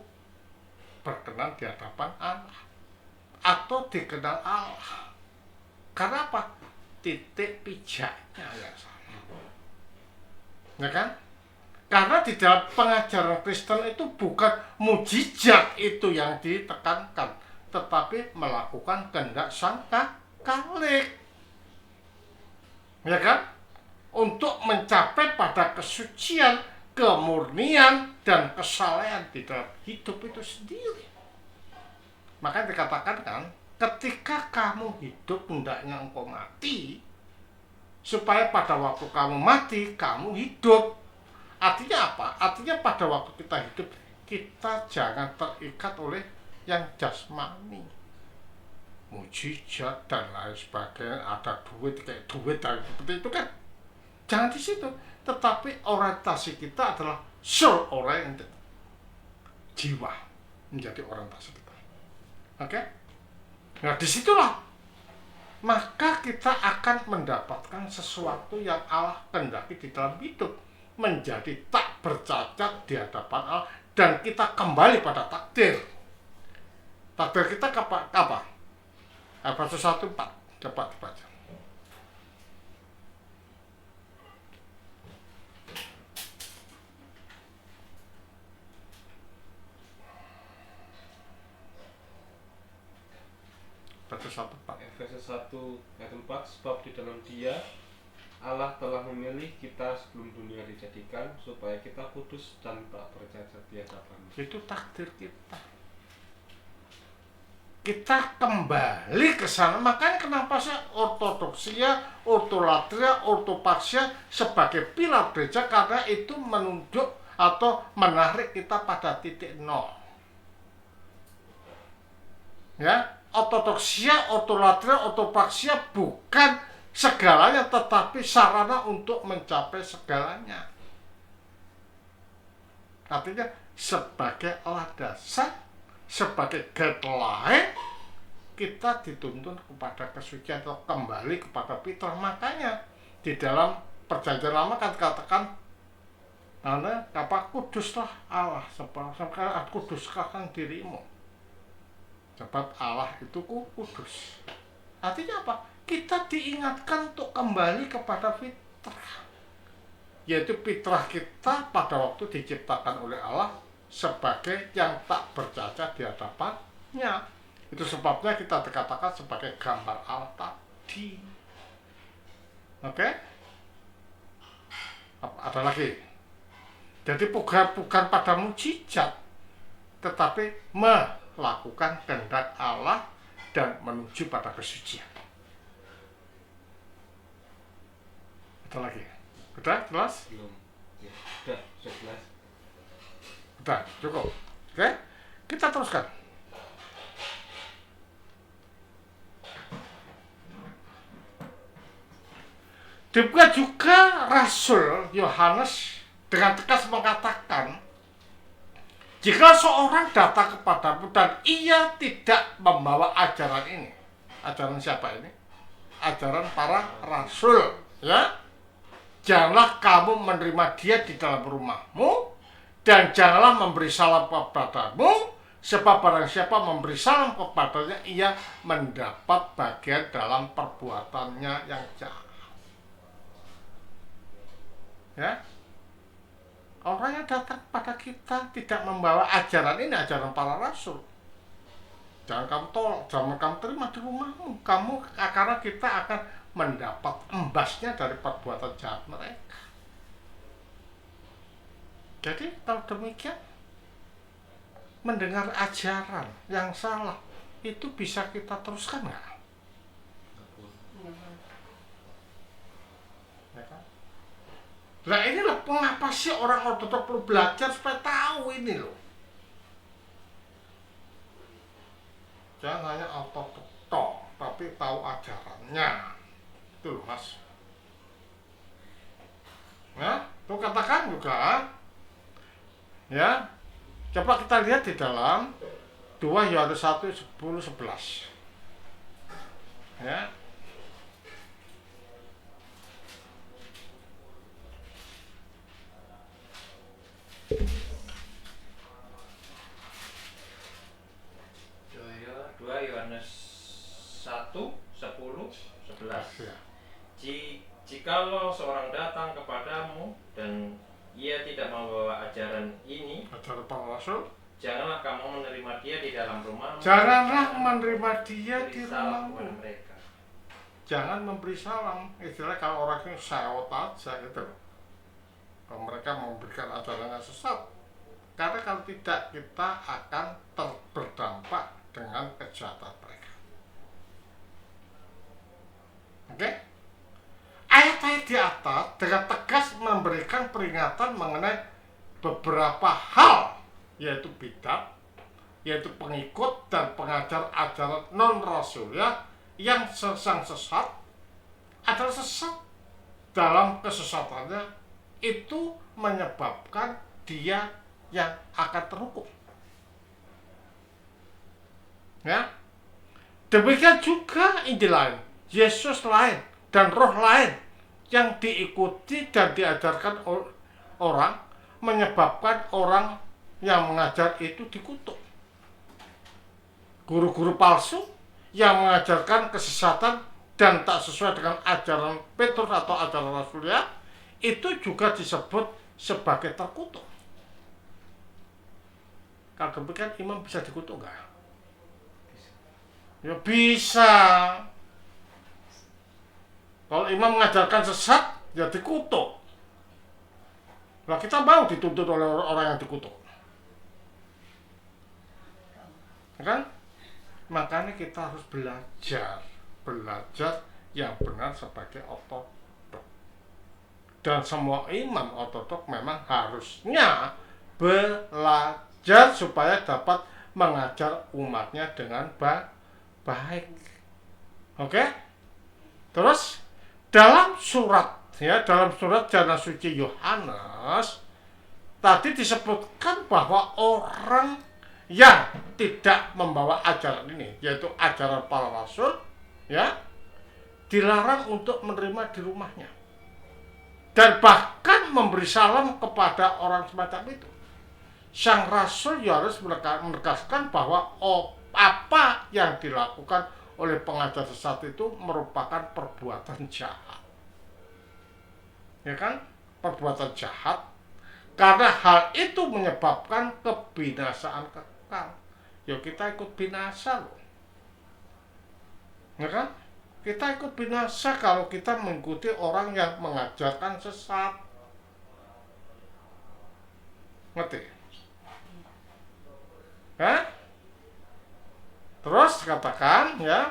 berkenan di hadapan Allah atau dikenal Allah. Karena apa? Titik pijaknya yang sama. Ya kan? Karena di dalam pengajaran Kristen itu bukan mujizat itu yang ditekankan, tetapi melakukan kehendak Sang Khalik. Ya kan? Untuk mencapai pada kesucian, kemurnian, dan kesalehan di dalam hidup itu sendiri. Makanya dikatakan kan, ketika kamu hidup hendaknya engkau mati, supaya pada waktu kamu mati, kamu hidup. Artinya apa? Artinya pada waktu kita hidup, kita jangan terikat oleh yang jasmani, mujizat dan lain sebagainya, ada duit kayak duit dan seperti itu kan. Jangan di situ, tetapi orientasi kita adalah soul oriented, jiwa menjadi orientasi kita. Oke? Nah disitulah maka kita akan mendapatkan sesuatu yang Allah kehendaki di dalam hidup, menjadi tak bercacat di hadapan Allah, dan kita kembali pada takdir. Takdir kita apa? Efesus 1:4. Coba dibaca. Efesus 1:4. Efesus 1 ayat 4, sebab di dalam Dia Allah telah memilih kita sebelum dunia dijadikan supaya kita kudus dan tak bercacat di hadapan-Nya. Itu takdir kita. Kita kembali ke sana. Makanya kenapa sih ortodoksia, ortolatria, ortopaksia sebagai pilar gereja, karena itu menunjuk atau menarik kita pada titik nol. Ya, ortodoksia, ortolatria, ortopaksia bukan segalanya, tetapi sarana untuk mencapai segalanya. Artinya sebagai alat dasar, sebagai guideline, kita dituntun kepada kesucian atau kembali kepada fitrah. Makanya di dalam perjanjian lama kan katakan, kuduslah Allah, kuduskan dirimu, sebab Allah itu kudus. Artinya apa? Kita diingatkan untuk kembali kepada fitrah, yaitu fitrah kita pada waktu diciptakan oleh Allah sebagai yang tak bercacat di hadapan-Nya. Itu sebabnya kita dikatakan sebagai gambar Allah tadi. Oke? Ada lagi. Jadi bukan pada mujizat, tetapi melakukan kehendak Allah dan menuju pada kesucian. Ada lagi? Udah jelas? Belum. Ya, sudah jelas. Sudah, cukup. Oke? Kita teruskan. Demikian juga Rasul Yohanes dengan tegas mengatakan, jika seorang datang kepadamu dan ia tidak membawa ajaran ini, ajaran siapa ini? Ajaran para rasul, ya. Janganlah kamu menerima dia di dalam rumahmu, dan janganlah memberi salam kepadamu, sebab barang siapa memberi salam kepadanya, ia mendapat bagian dalam perbuatannya yang jahat. Ya, orang yang datang pada kita tidak membawa ajaran ini, ajaran para rasul, jangan kamu tolak, jangan kamu terima di rumahmu. Karena kita akan mendapat embasnya dari perbuatan jahat mereka. Jadi kalau demikian, mendengar ajaran yang salah itu bisa kita teruskan nggak? Ya kan? Nah inilah mengapa sih orang ortodoks perlu belajar supaya tahu ini loh. Jangan hanya ortodoks tok, tapi tahu ajarannya. Itu loh mas. Ya, tuh katakan juga. Ya, coba kita lihat di dalam 2 Yohanes 1, 10, 11. Ya. Dua Yohanes 1, 10, 11. Ya. Jikalau seorang datang kepadamu dan ia tidak membawa ajaran ini, Ajaran para rasul, janganlah kamu menerima dia di dalam rumahmu. janganlah menerima dia di Beri salam rumahmu. kepada mereka. Jangan memberi salam. Istilahnya kalau orang ini sewot aja gitu. Kalau mereka memberikan ajaran yang sesat, karena kalau tidak kita akan berdampak dengan kejahatan mereka. Oke? Ayat-ayat di atas dengan tegas memberikan peringatan mengenai beberapa hal, yaitu bidat, yaitu pengikut dan pengajar ajaran non-rasul ya, yang sesat adalah sesat. Dalam kesesatannya itu menyebabkan dia yang akan terhukum. Ya. Demikian juga Injil lain, Yesus lain, dan roh lain yang diikuti dan diajarkan orang, menyebabkan orang yang mengajar itu dikutuk. Guru-guru palsu yang mengajarkan kesesatan dan tak sesuai dengan ajaran Petrus atau ajaran Rasulia, itu juga disebut sebagai terkutuk. Kalau demikian imam bisa dikutuk nggak? Ya bisa. Kalau imam mengajarkan sesat, ya dikutuk. Nah kita mau dituntut oleh orang yang dikutuk, kan? Makanya kita harus belajar yang benar sebagai ortodoks. Dan semua imam ortodoks memang harusnya belajar supaya dapat mengajar umatnya dengan baik. Oke? Terus dalam surat Jana Suci Yohanes tadi disebutkan bahwa orang yang tidak membawa ajaran ini, yaitu ajaran para rasul, ya, dilarang untuk menerima di rumahnya dan bahkan memberi salam kepada orang semacam itu. Sang Rasul Yohanes menegaskan bahwa apa yang dilakukan oleh pengajar sesat itu merupakan perbuatan jahat. Ya kan? Perbuatan jahat, karena hal itu menyebabkan kebinasaan kekal. Ya kita ikut binasa loh. Ya kan? Kita ikut binasa kalau kita mengikuti orang yang mengajarkan sesat. Ngerti? Hah? Terus katakan ya,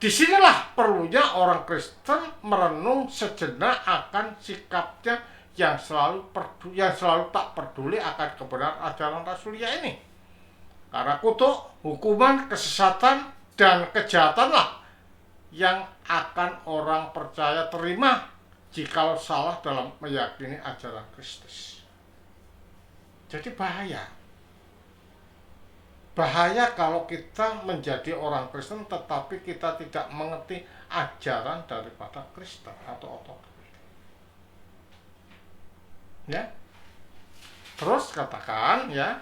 disinilah perlunya orang Kristen merenung sejenak akan sikapnya yang selalu tak peduli akan kebenaran ajaran rasulia ini. Karena kutuk, hukuman, kesesatan, dan kejahatanlah yang akan orang percaya terima jikalau salah dalam meyakini ajaran Kristus. Jadi bahaya. Bahaya kalau kita menjadi orang Kristen tetapi kita tidak mengerti ajaran daripada Kristen atau otoritas. Ya. Terus katakan ya.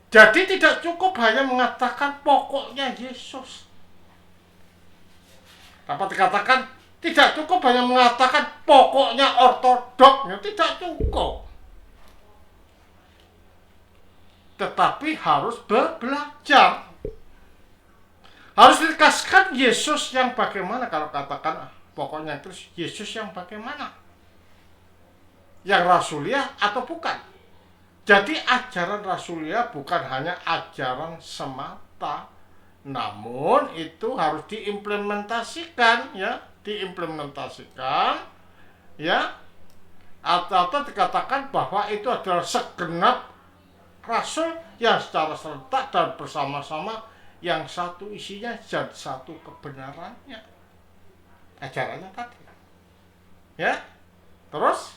Jadi tidak cukup hanya mengatakan pokoknya Yesus. Dapat dikatakan tidak cukup hanya mengatakan pokoknya ortodoknya, tidak cukup. Tetapi harus belajar. Harus dikasihkan Yesus yang bagaimana, kalau katakan pokoknya terus Yesus yang bagaimana? Yang rasulia atau bukan? Jadi ajaran rasulia bukan hanya ajaran semata, namun itu harus diimplementasikan ya, atau dikatakan bahwa itu adalah segenap rasul yang secara serentak dan bersama-sama yang satu isinya dan satu kebenarannya, ajarannya tadi. Ya, terus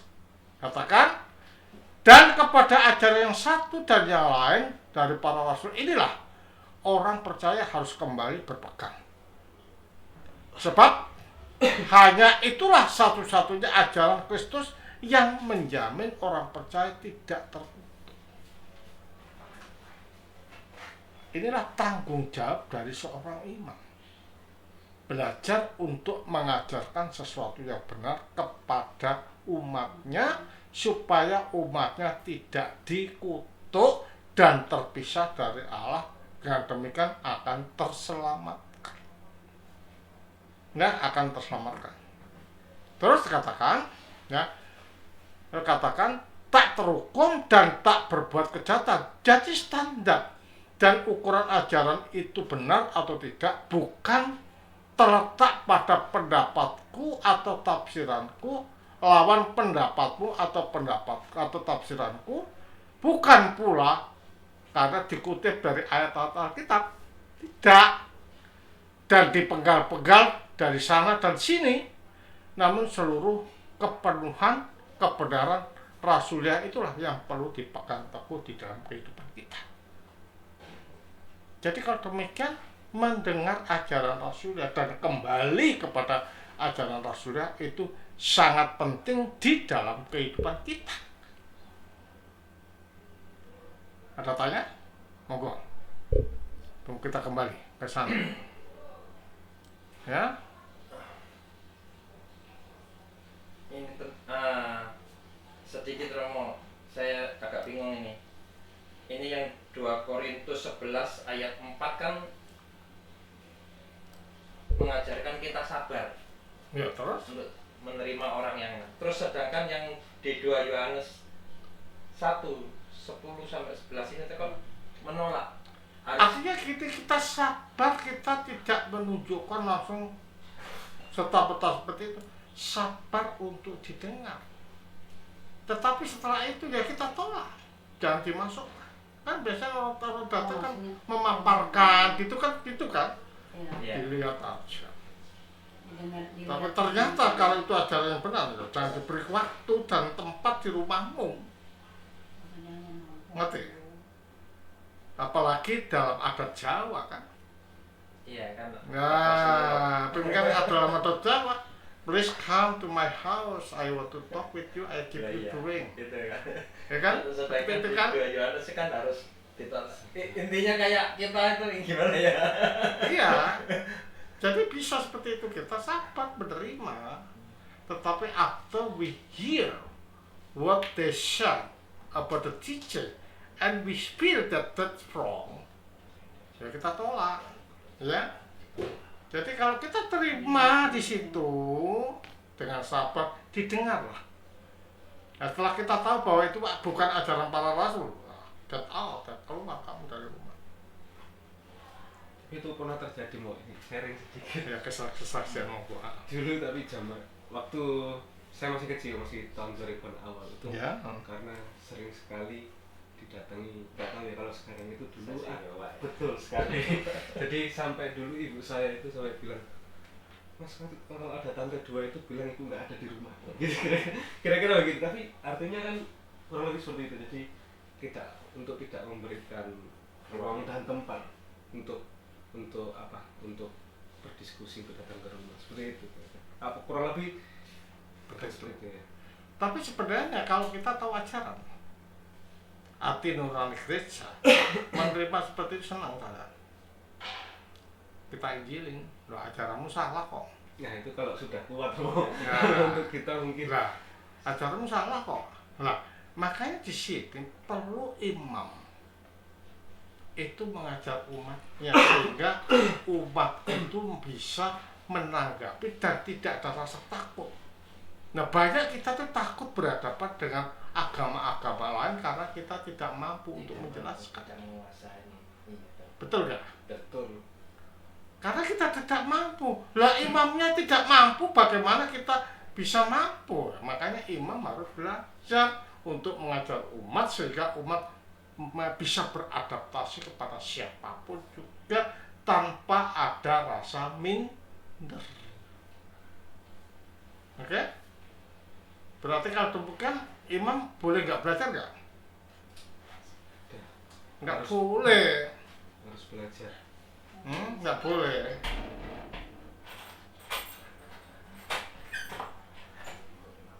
katakan. Dan kepada ajaran yang satu dan yang lain dari para rasul inilah orang percaya harus kembali berpegang. Sebab hanya itulah satu-satunya ajaran Kristus yang menjamin orang percaya tidak terkutuk. Inilah tanggung jawab dari seorang imam. Belajar untuk mengajarkan sesuatu yang benar kepada umatnya, supaya umatnya tidak dikutuk dan terpisah dari Allah, dengan demikian akan terselamatkan. Akan terselamatkan. Terus dikatakan, tak terhukum dan tak berbuat kejahatan. Jadi standar dan ukuran ajaran itu benar atau tidak bukan terletak pada pendapatku atau tafsiranku lawan pendapatmu atau tafsiranku, bukan pula karena dikutip dari ayat-ayat Alkitab, tidak, dan dipenggal-penggal dari sana dan sini, namun seluruh kepenuhan kebenaran rasulia itulah yang perlu dipegang teguh di dalam kehidupan kita. Jadi kalau demikian, mendengar ajaran rasulia dan kembali kepada ajaran rasulia itu sangat penting di dalam kehidupan kita. Ada tanya? Monggo. Tunggu kita kembali ke sana. Ya. Ini sedikit Romo, saya agak bingung ini. Ini yang 2 Korintus 11 ayat 4 kan mengajarkan kita sabar. Ya, terus untuk menerima orang yang, terus sedangkan yang di 2 Yohanes 1 10-11 ini kok menolak. Artinya kita sabar, kita tidak menunjukkan langsung serta-merta seperti itu. Sabar untuk didengar. Tetapi setelah itu ya kita tolak, jangan dimasukkan. Kan biasanya orang datang kan memaparkan gitu kan, Ya. dilihat aja. Tapi ternyata kalau itu ajaran yang benar, jangan diberi waktu dan tempat di rumahmu. Ngerti? Apalagi dalam adat Jawa kan. Iya kan. Nah, pemikiran dalam adat Jawa. Please come to my house, I want to talk with you, I give you drink. Gitu kan. Ya kan? Sedangkan Itu di kan? 2 Yohanes kan harus ditolak. Intinya kayak kita itu gimana ya? Iya. Jadi bisa seperti itu, kita sabar menerima. Tetapi after we hear what they said about the teacher and we feel that that's wrong, ya kita tolak, ya. Jadi kalau kita terima di situ dengan sabar, didengarlah. Nah, setelah kita tahu bahwa itu bukan ajaran para rasul, dan keluar kamu dari rumah. Itu pernah terjadi, mau ini sharing sedikit Ya, kesaksian mau dulu, tapi zaman waktu saya masih kecil, masih tahun 2000-an awal itu Ya. karena sering sekali didatangi, nggak tahu ya kalau sekarang itu dulu Stasiun Jawa, ya. betul sekali. Jadi sampai dulu ibu saya itu sampai bilang, Mas kalau ada tante dua itu bilang ibu nggak ada di rumah. Gitu, kira-kira begitu. Tapi artinya kan kurang lebih seperti itu. Jadi tidak memberikan ruang dan tempat untuk apa? Untuk berdiskusi, untuk datang ke rumah seperti itu. Apa kurang lebih seperti itu ya. Tapi sebenarnya kalau kita tahu ajaran, hati nurani gereja menerima seperti itu senang saya. Kita injilin, loh ajaranmu salah kok. Nah itu kalau sudah kuat Nah. untuk kita mungkin. Nah, ajaranmu salah kok. Nah, makanya di sini perlu imam itu mengajar umatnya sehingga umat itu bisa menanggapi dan tidak ada rasa takut. Nah, banyak kita tuh takut berhadapan dengan agama-agama lain karena kita tidak mampu untuk menjelaskan. Tidak menguasai. Iya. Betul nggak? Betul. Karena kita tidak mampu. Lah imamnya tidak mampu, bagaimana kita bisa mampu? Makanya imam harus belajar untuk mengajar umat sehingga umat bisa beradaptasi kepada siapapun juga tanpa ada rasa minder. Oke? Berarti kalau demikian imam boleh nggak belajar nggak? Nggak Harus- boleh. Harus belajar. Nggak boleh.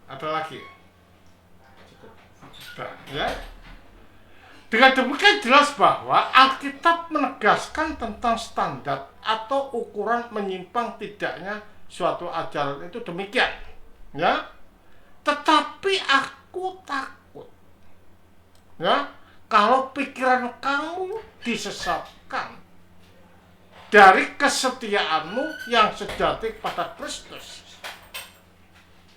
Ada lagi? Cukup. Nah, ya. Dengan demikian jelas bahwa Alkitab menegaskan tentang standar atau ukuran menyimpang tidaknya suatu ajaran itu demikian. Ya. Tetapi aku takut. Ya, kalau pikiran kamu disesatkan dari kesetiaanmu yang sejati pada Kristus.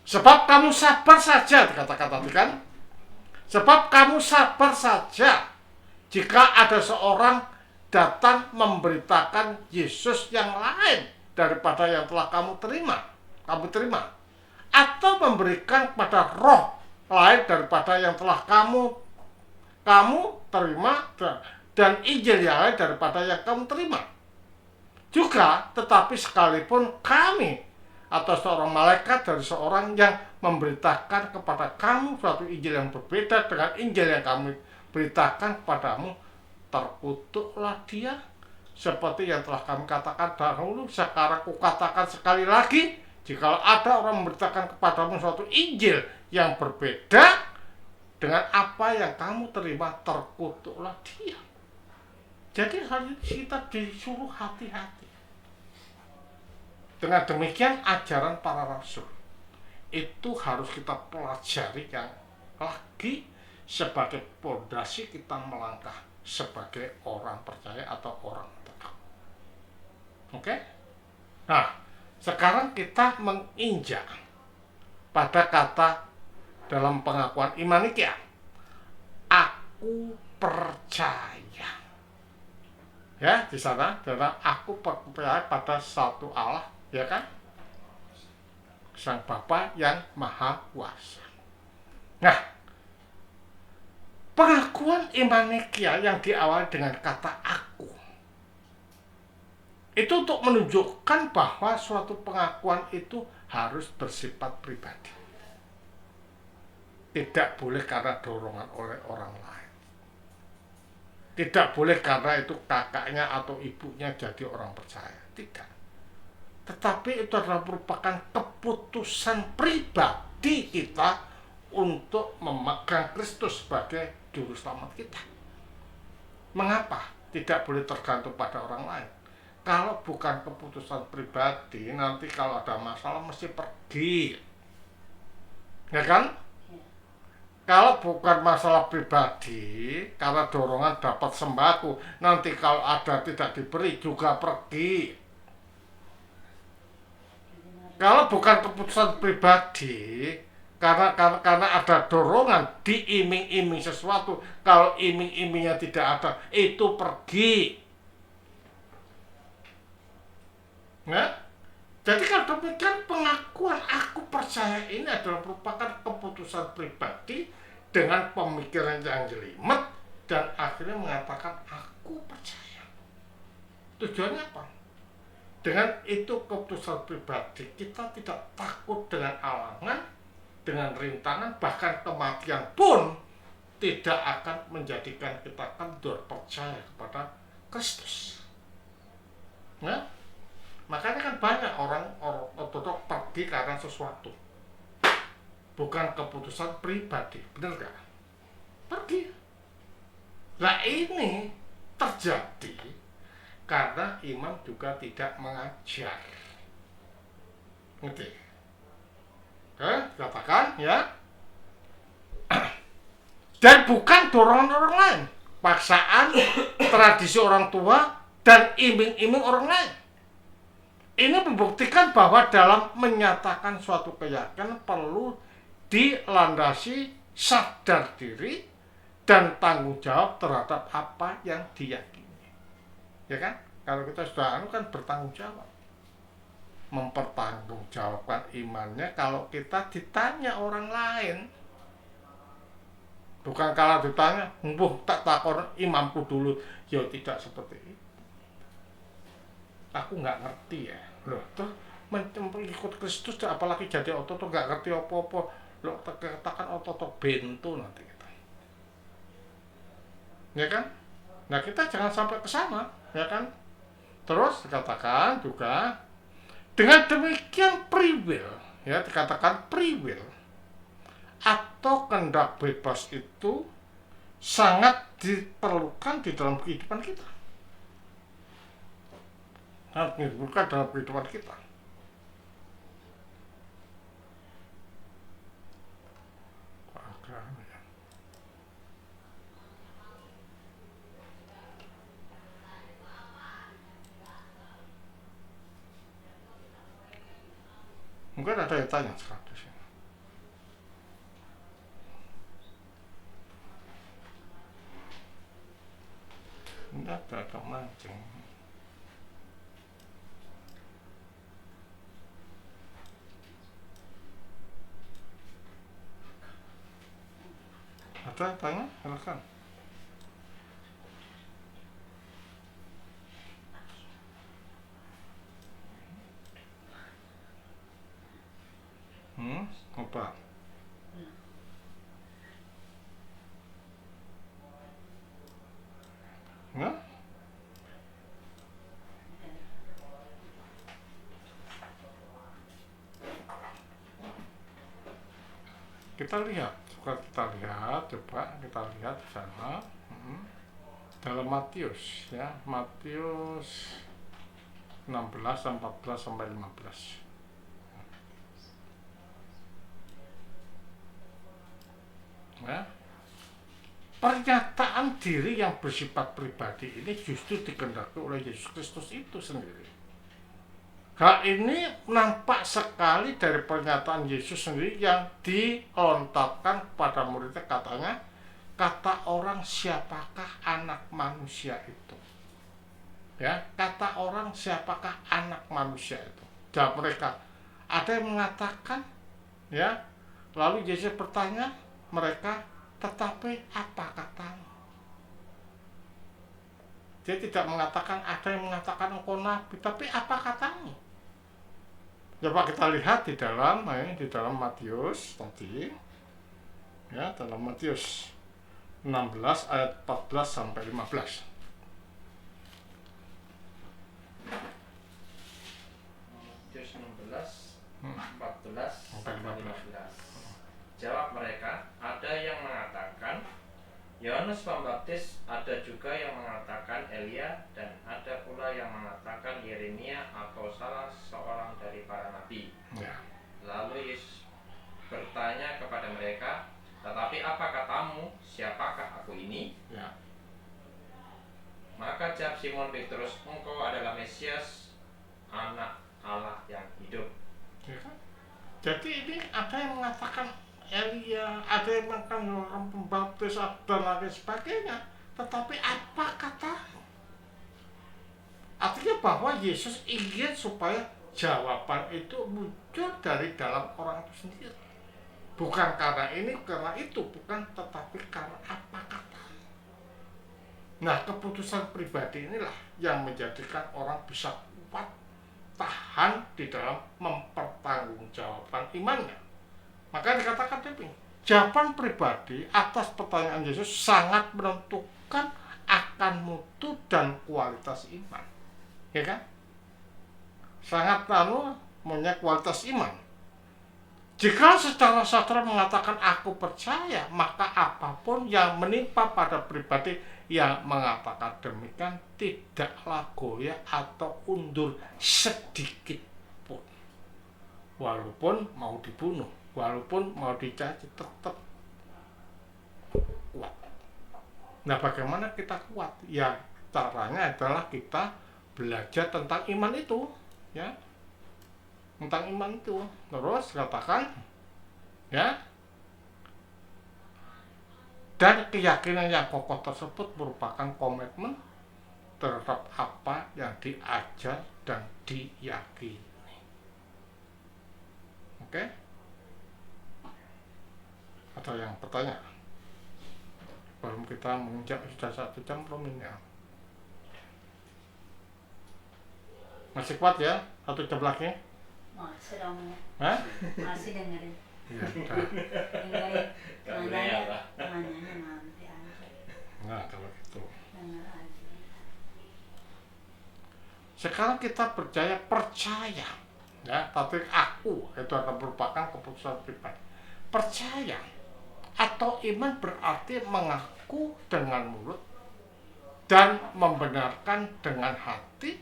Sebab kamu sabar saja, dikatakan tadi kan? Sebab kamu sabar saja jika ada seorang datang memberitakan Yesus yang lain daripada yang telah kamu terima. Atau memberikan kepada roh lain daripada yang telah kamu terima dan Injil yang lain daripada yang kamu terima. Juga, tetapi sekalipun kami atau seorang malaikat dari seorang yang memberitakan kepada kamu suatu Injil yang berbeda dengan Injil yang kami beritakan kepadamu, terkutuklah dia. Seperti yang telah kami katakan dahulu, sekarang kukatakan sekali lagi, jika ada orang memberitakan kepadamu suatu Injil yang berbeda dengan apa yang kamu terima, terkutuklah dia. Jadi hari ini kita disuruh hati-hati. Dengan demikian ajaran para rasul itu harus kita pelajari yang lagi sebagai pondasi kita melangkah sebagai orang percaya atau orang tegak. Oke? Nah, sekarang kita menginjak pada kata dalam pengakuan iman Nikea, aku percaya. Ya, di sana dalam aku percaya pada satu Allah, ya kan? Sang Bapa yang Maha Kuasa. Nah, pengakuan iman Nikea yang diawali dengan kata aku itu untuk menunjukkan bahwa suatu pengakuan itu harus bersifat pribadi. Tidak boleh karena dorongan oleh orang lain. Tidak boleh karena itu kakaknya atau ibunya jadi orang percaya. Tidak. Tetapi itu adalah merupakan keputusan pribadi kita untuk memegang Kristus sebagai juru selamat kita. Mengapa tidak boleh tergantung pada orang lain? Kalau bukan keputusan pribadi, nanti kalau ada masalah mesti pergi. Ya kan? Kalau bukan masalah pribadi, karena dorongan dapat sembako, nanti kalau ada tidak diberi juga pergi. Kalau bukan keputusan pribadi, karena ada dorongan diiming-iming sesuatu, kalau iming-imingnya tidak ada, itu pergi. Ya? Jadi kalau demikian pengakuan aku percaya ini adalah merupakan keputusan pribadi dengan pemikiran yang jelimet dan akhirnya mengatakan aku percaya. Tujuannya apa? Dengan itu keputusan pribadi kita tidak takut dengan halangan, dengan rintangan, bahkan kematian pun tidak akan menjadikan kita kendor percaya kepada Kristus. Ya? Makanya kan banyak orang ortodok pergi karena sesuatu, bukan keputusan pribadi, benar gak? Pergi. Nah ini terjadi karena imam juga tidak mengajar. Ngerti? Katakan ya. Dan bukan dorongan orang lain, paksaan, tradisi orang tua, dan iming-iming orang lain. Ini membuktikan bahwa dalam menyatakan suatu keyakinan perlu dilandasi sadar diri dan tanggung jawab terhadap apa yang diyakini. Ya kan? Kalau kita sudah kan bertanggung jawab. Mempertanggungjawabkan imannya kalau kita ditanya orang lain. Bukan kalau ditanya, tak takon imamku dulu. Ya tidak seperti itu. Aku nggak ngerti ya. Loh, tuh ikut Kristus apalagi jadi otot nggak ngerti apa-apa. Loh, katakan otot bento nanti kita. Ya kan? Nah, kita jangan sampai ke sana, ya kan? Terus dikatakan juga dengan demikian free will, ya dikatakan free will atau kehendak bebas itu sangat diperlukan di dalam kehidupan kita. Sangat diperlukan dalam kehidupan kita. Mungkin ada yang tanya sekarang di sini. Ini ada mancing. Ada yang tanya? Silakan. Apa? Ya? Kita lihat, coba kita lihat di sana. Dalam Matius, ya, Matius 16, 14 sampai 15. Ya. Pernyataan diri yang bersifat pribadi ini justru dikehendaki oleh Yesus Kristus itu sendiri. Hal ini nampak sekali dari pernyataan Yesus sendiri yang dilontarkan kepada muridnya, katanya, kata orang siapakah anak manusia itu? Ya, kata orang siapakah anak manusia itu? Jawab mereka, ada yang mengatakan, ya, lalu Yesus bertanya mereka, tetapi apa katamu? Dia tidak mengatakan, ada yang mengatakan engkau nabi, tapi apa katamu? Coba kita lihat di dalam Matius tadi, ya, dalam Matius 16 ayat 14 sampai 15. Matius 16 14 sampai 15. Jawab mereka, ada yang mengatakan Yohanes Pembaptis, ada juga yang mengatakan Elia, dan ada pula yang mengatakan Yeremia atau salah seorang dari para nabi. Ya. Lalu Yesus bertanya kepada mereka, tetapi apa katamu, siapakah aku ini? Ya. Maka jawab Simon Petrus, engkau adalah Mesias, anak Allah yang hidup. Ya kan? Jadi ini ada yang mengatakan Elia, ada yang mengatakan orang Pembaptis dan lain sebagainya. Tetapi apa katamu? Artinya bahwa Yesus ingin supaya jawaban itu muncul dari dalam orang itu sendiri. Bukan karena ini, karena itu, bukan, tetapi karena apa kata. Nah, keputusan pribadi inilah yang menjadikan orang bisa kuat, tahan di dalam mempertanggungjawabkan imannya. Maka dikatakan tadi, jawaban pribadi atas pertanyaan Yesus sangat menentukan akan mutu dan kualitas iman. Ya kan? Sangat punya kualitas iman. Jika secara sadar mengatakan aku percaya, maka apapun yang menimpa pada pribadi yang mengatakan demikian tidaklah goyah atau undur sedikit pun. Walaupun mau dibunuh, walaupun mau dicaci, tetap kuat. Nah, bagaimana kita kuat? Ya, caranya adalah kita belajar tentang iman itu, ya. Tentang iman itu. Terus katakan, ya, dan keyakinan yang kokoh tersebut merupakan komitmen terhadap apa yang diajar dan diyakini. Oke? Ada yang bertanya? Belum kita menginjak sudah 1 jam belum ini ya? Masih kuat ya? 1 jam lagi? Masih dong. Hah? Masih dengerin. Ya, udah. Dengerin. Gak boleh ya, Pak. Nanyanya nanti aja. Nah, kalau gitu. Denger aja. Sekarang kita percaya, ya, tapi aku itu akan merupakan keputusan pribadi. Percaya atau iman berarti mengaku dengan mulut dan membenarkan dengan hati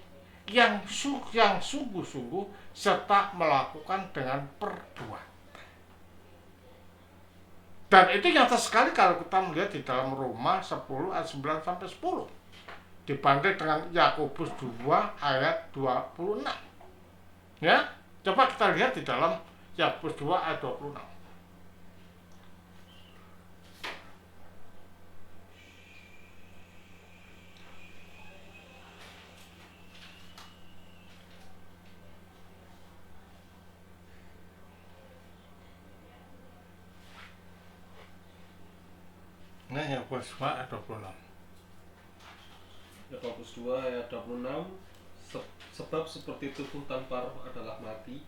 yang sungguh-sungguh serta melakukan dengan perbuatan. Dan itu nyata sekali kalau kita melihat di dalam Roma 10 ayat 9 sampai 10. Dibanding dengan Yakobus 2 ayat 26. Ya, coba kita lihat di dalam Yakobus 2 ayat 26. Nah, Yakobus 2 ayat 26. Yakobus 2 ayat 26, sebab seperti tubuh tanpa roh adalah mati,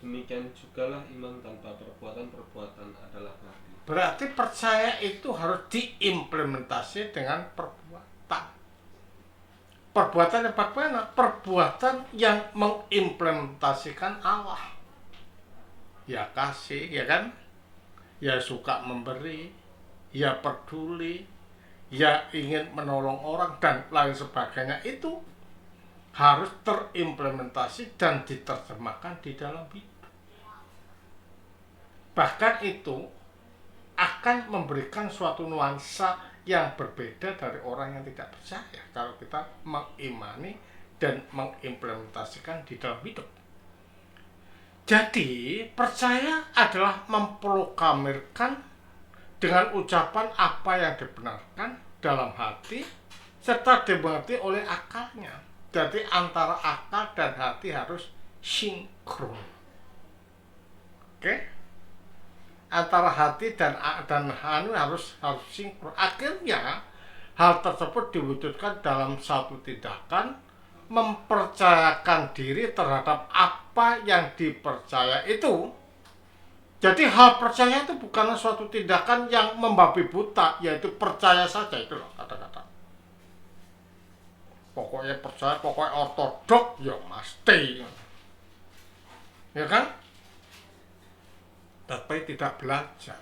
demikian jugalah iman tanpa perbuatan adalah mati. Berarti percaya itu harus diimplementasi dengan perbuatan. Perbuatan yang bagaimana? Perbuatan yang mengimplementasikan Allah. Ya kasih, ya kan? Ya suka memberi, ya peduli, ya ingin menolong orang dan lain sebagainya, itu harus terimplementasi dan diterjemahkan di dalam hidup. Bahkan itu akan memberikan suatu nuansa yang berbeda dari orang yang tidak percaya kalau kita mengimani dan mengimplementasikan di dalam hidup. Jadi percaya adalah memproklamirkan dengan ucapan apa yang dibenarkan dalam hati serta dimengerti oleh akalnya. Jadi antara akal dan hati harus sinkron. Oke? Antara hati dan harus sinkron. Akhirnya hal tersebut diwujudkan dalam satu tindakan mempercayakan diri terhadap apa yang dipercaya itu. Jadi hal percaya itu bukanlah suatu tindakan yang membabi buta, yaitu percaya saja, itu loh kata-kata. Pokoknya percaya, pokoknya ortodok, ya mesti. Ya kan? Tapi tidak belajar,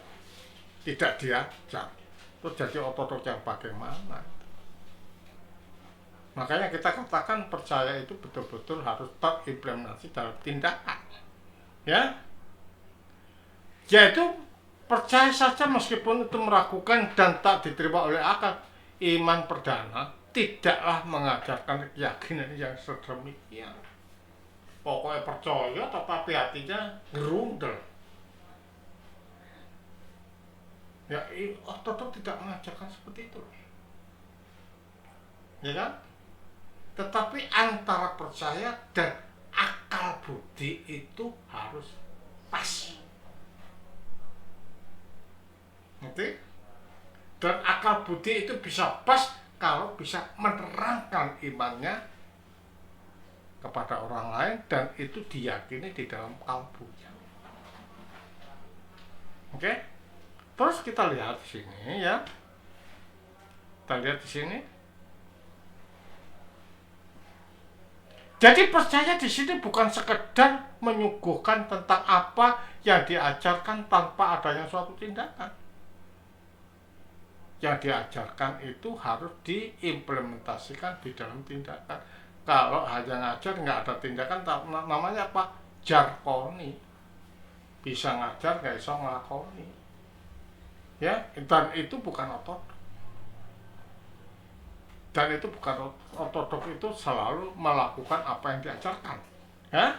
tidak diajar. Terus jadi ortodok yang bagaimana? Makanya kita katakan percaya itu betul-betul harus terimplementasi dalam tindakan. Ya? Yaitu percaya saja meskipun itu meragukan dan tak diterima oleh akal. Iman perdana tidaklah mengajarkan keyakinan yang sedemikian. Pokoknya percaya tetapi hatinya gerundel. Ya, ortodok tidak mengajarkan seperti itu. Ya kan? Tetapi antara percaya dan akal akal budi itu harus pas. Ngerti? Dan akal budi itu bisa pas kalau bisa menerangkan imannya kepada orang lain dan itu diyakini di dalam kalbunya. Oke? Terus kita lihat di sini ya. Kita lihat di sini. Jadi percaya di sini bukan sekedar menyuguhkan tentang apa yang diajarkan tanpa adanya suatu tindakan. Yang diajarkan itu harus diimplementasikan di dalam tindakan. Kalau hanya ngajar nggak ada tindakan, namanya apa? Jarkoni. Bisa ngajar nggak bisa ngelakoni. Ya, dan itu bukan ortodok. Dan itu bukan ortodok, itu selalu melakukan apa yang diajarkan. Ya?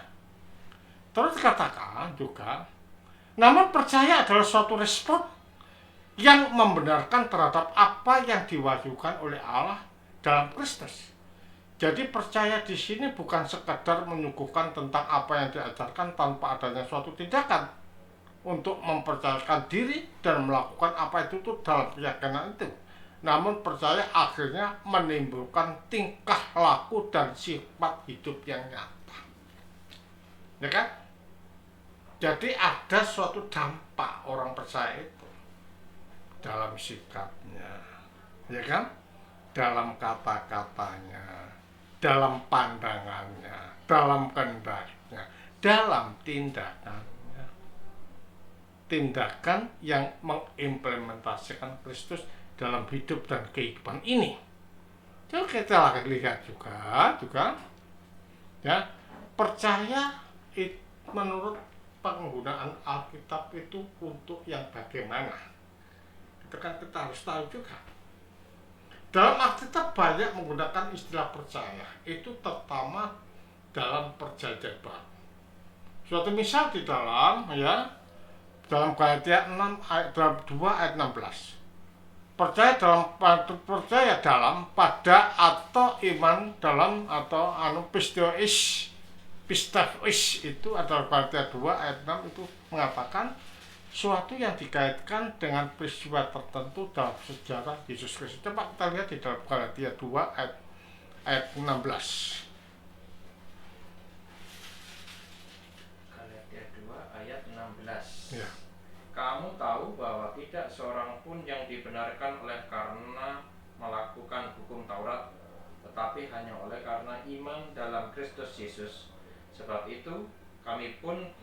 Terus dikatakan juga, namun percaya adalah suatu respon yang membenarkan terhadap apa yang diwahyukan oleh Allah dalam Kristus. Jadi percaya di sini bukan sekadar menyuguhkan tentang apa yang diajarkan tanpa adanya suatu tindakan untuk mempercayakan diri dan melakukan apa itu dalam keyakinan itu. Namun percaya akhirnya menimbulkan tingkah laku dan sifat hidup yang nyata. Ya kan? Jadi ada suatu dampak orang percaya itu dalam sikapnya, ya kan? Dalam kata-katanya, dalam pandangannya, dalam kehendaknya, dalam tindakannya. Tindakan yang mengimplementasikan Kristus dalam hidup dan kehidupan ini. Jadi kita akan lihat juga ya, percaya menurut penggunaan Alkitab itu untuk yang bagaimana. Itu kan kita harus tahu juga. Dalam Alkitab banyak menggunakan istilah percaya. Itu terutama dalam perjanjian baru. Suatu misal di dalam dalam Galatia 6 ayat 2 ayat 16. Percaya dalam pada atau iman dalam atau pisteis itu adalah Galatia 2 ayat 6 itu mengatakan suatu yang dikaitkan dengan peristiwa tertentu dalam sejarah Yesus Kristus. Coba kita lihat di dalam Galatia 2 ayat 16. Galatia 2 ayat 16. Ya. Kamu tahu bahwa tidak seorang pun yang dibenarkan oleh karena melakukan hukum Taurat, tetapi hanya oleh karena iman dalam Kristus Yesus. Sebab itu, kami pun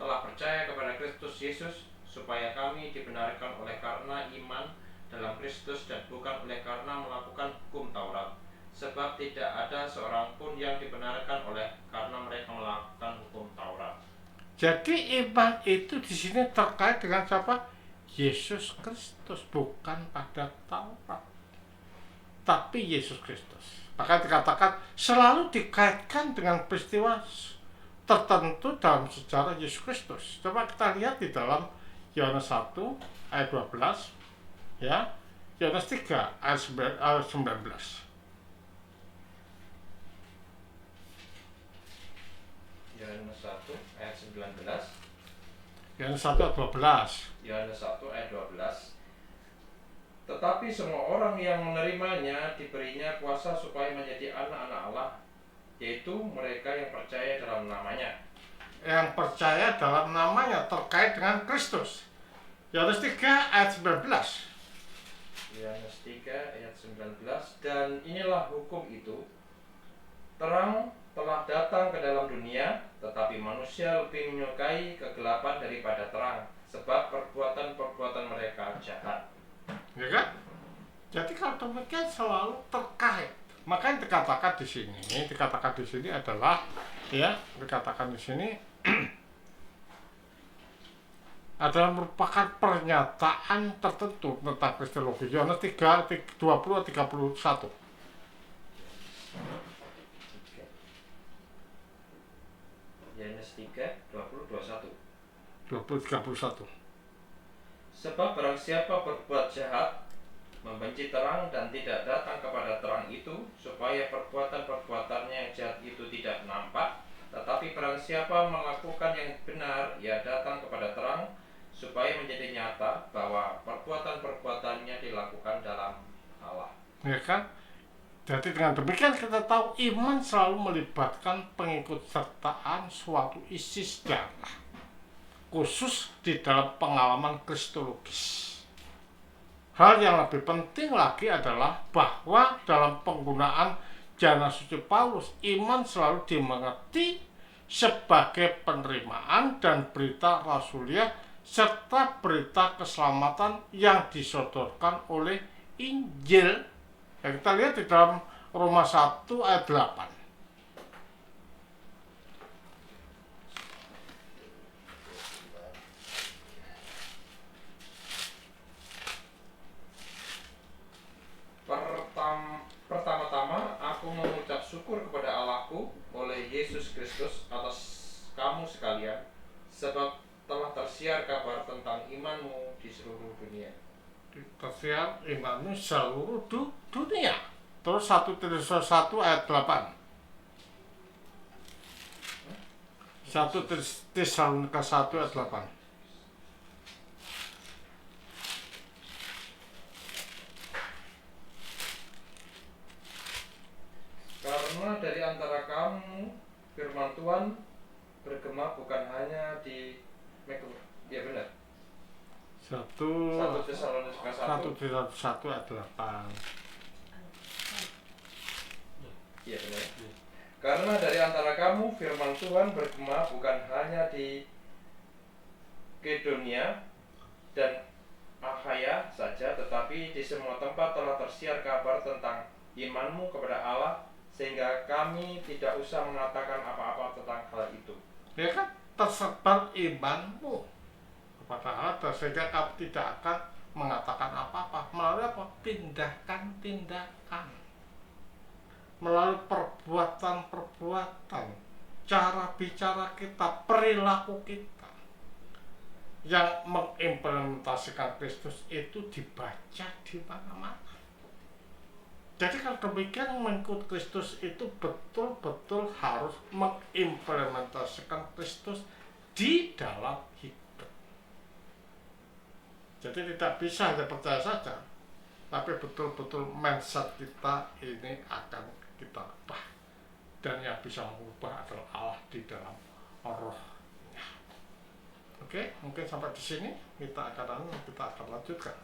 telah percaya kepada Kristus Yesus, supaya kami dibenarkan oleh karena iman dalam Kristus dan bukan oleh karena melakukan hukum Taurat. Sebab tidak ada seorang pun yang dibenarkan oleh karena mereka melakukan hukum Taurat. Jadi iman itu di sini terkait dengan siapa? Yesus Kristus, bukan pada Taurat, tapi Yesus Kristus. Maka dikatakan selalu dikaitkan dengan peristiwa tertentu dalam sejarah Yesus Kristus. Coba kita lihat di dalam Yohanes 1 ayat 12, ya, Yohanes 3 ayat 19. Yohanes 1 ayat 19. Yohanes 1 ayat 12. Yohanes 1 ayat 12. Tetapi semua orang yang menerimanya diberinya kuasa supaya menjadi anak-anak Allah, yaitu mereka yang percaya dalam namanya. Yang percaya dalam namanya terkait dengan Kristus. Yohanes 3 ayat 19. Yohanes 3 ayat 19. Dan inilah hukum itu, terang telah datang ke dalam dunia, tetapi manusia lebih menyukai kegelapan daripada terang, sebab perbuatan-perbuatan mereka jahat. Ya kan? Jadi kalau demikian selalu terkait. Makanya dikatakan di sini adalah dikatakan di sini adalah merupakan pernyataan tertentu tentang kristologi. Yohanes 3 20 31. Yohanes 3 20 21. 20-31. Sebab barang siapa berbuat jahat, membenci terang dan tidak datang kepada terang itu, supaya perbuatan-perbuatannya yang jahat itu tidak nampak, Tetapi barang siapa melakukan yang benar, ia datang kepada terang, supaya menjadi nyata bahwa perbuatan-perbuatannya dilakukan dalam Allah. Ya kan? Jadi dengan demikian kita tahu iman selalu melibatkan pengikut sertaan suatu isi sejarah, khusus di dalam pengalaman kristologis. Hal yang lebih penting lagi adalah bahwa dalam penggunaan jana suci Paulus, iman selalu dimengerti sebagai penerimaan dan berita rasuliah serta berita keselamatan yang disodorkan oleh Injil. Ya, kita lihat di dalam Roma 1 ayat 8. Pertama-tama aku mengucap syukur kepada Allahku oleh Yesus Kristus atas kamu sekalian, sebab telah tersiar kabar tentang imanmu di seluruh dunia. Tersiar imanmu seluruh dunia. Terus 1 Timotius 1 ayat 8. 1 Tesalonika 1 ayat 8. Karena dari antara kamu firman Tuhan bergema bukan hanya di ya benar. 1 Tesalonika 1. 1 ayat 8. Iya benar. Karena dari antara kamu firman Tuhan bergema bukan hanya di Makedonia dan Akhaya saja, tetapi di semua tempat telah tersiar kabar tentang imanmu kepada Allah, sehingga kami tidak usah mengatakan apa-apa tentang hal itu. Ya kan, tersebar imanmu kepada Allah, sehingga kamu tidak akan mengatakan apa-apa. Melalui apa? Tindakan-tindakan, melalui perbuatan-perbuatan, cara bicara kita, perilaku kita yang mengimplementasikan Kristus itu dibaca di mana-mana. Jadi kalau demikian, mengikut Kristus itu betul-betul harus mengimplementasikan Kristus di dalam hidup. Jadi tidak bisa hanya percaya saja, tapi betul-betul mindset kita ini akan kita ubah. Dan yang bisa mengubah adalah Allah di dalam rohnya. Oke, mungkin sampai di sini kita akan lanjutkan.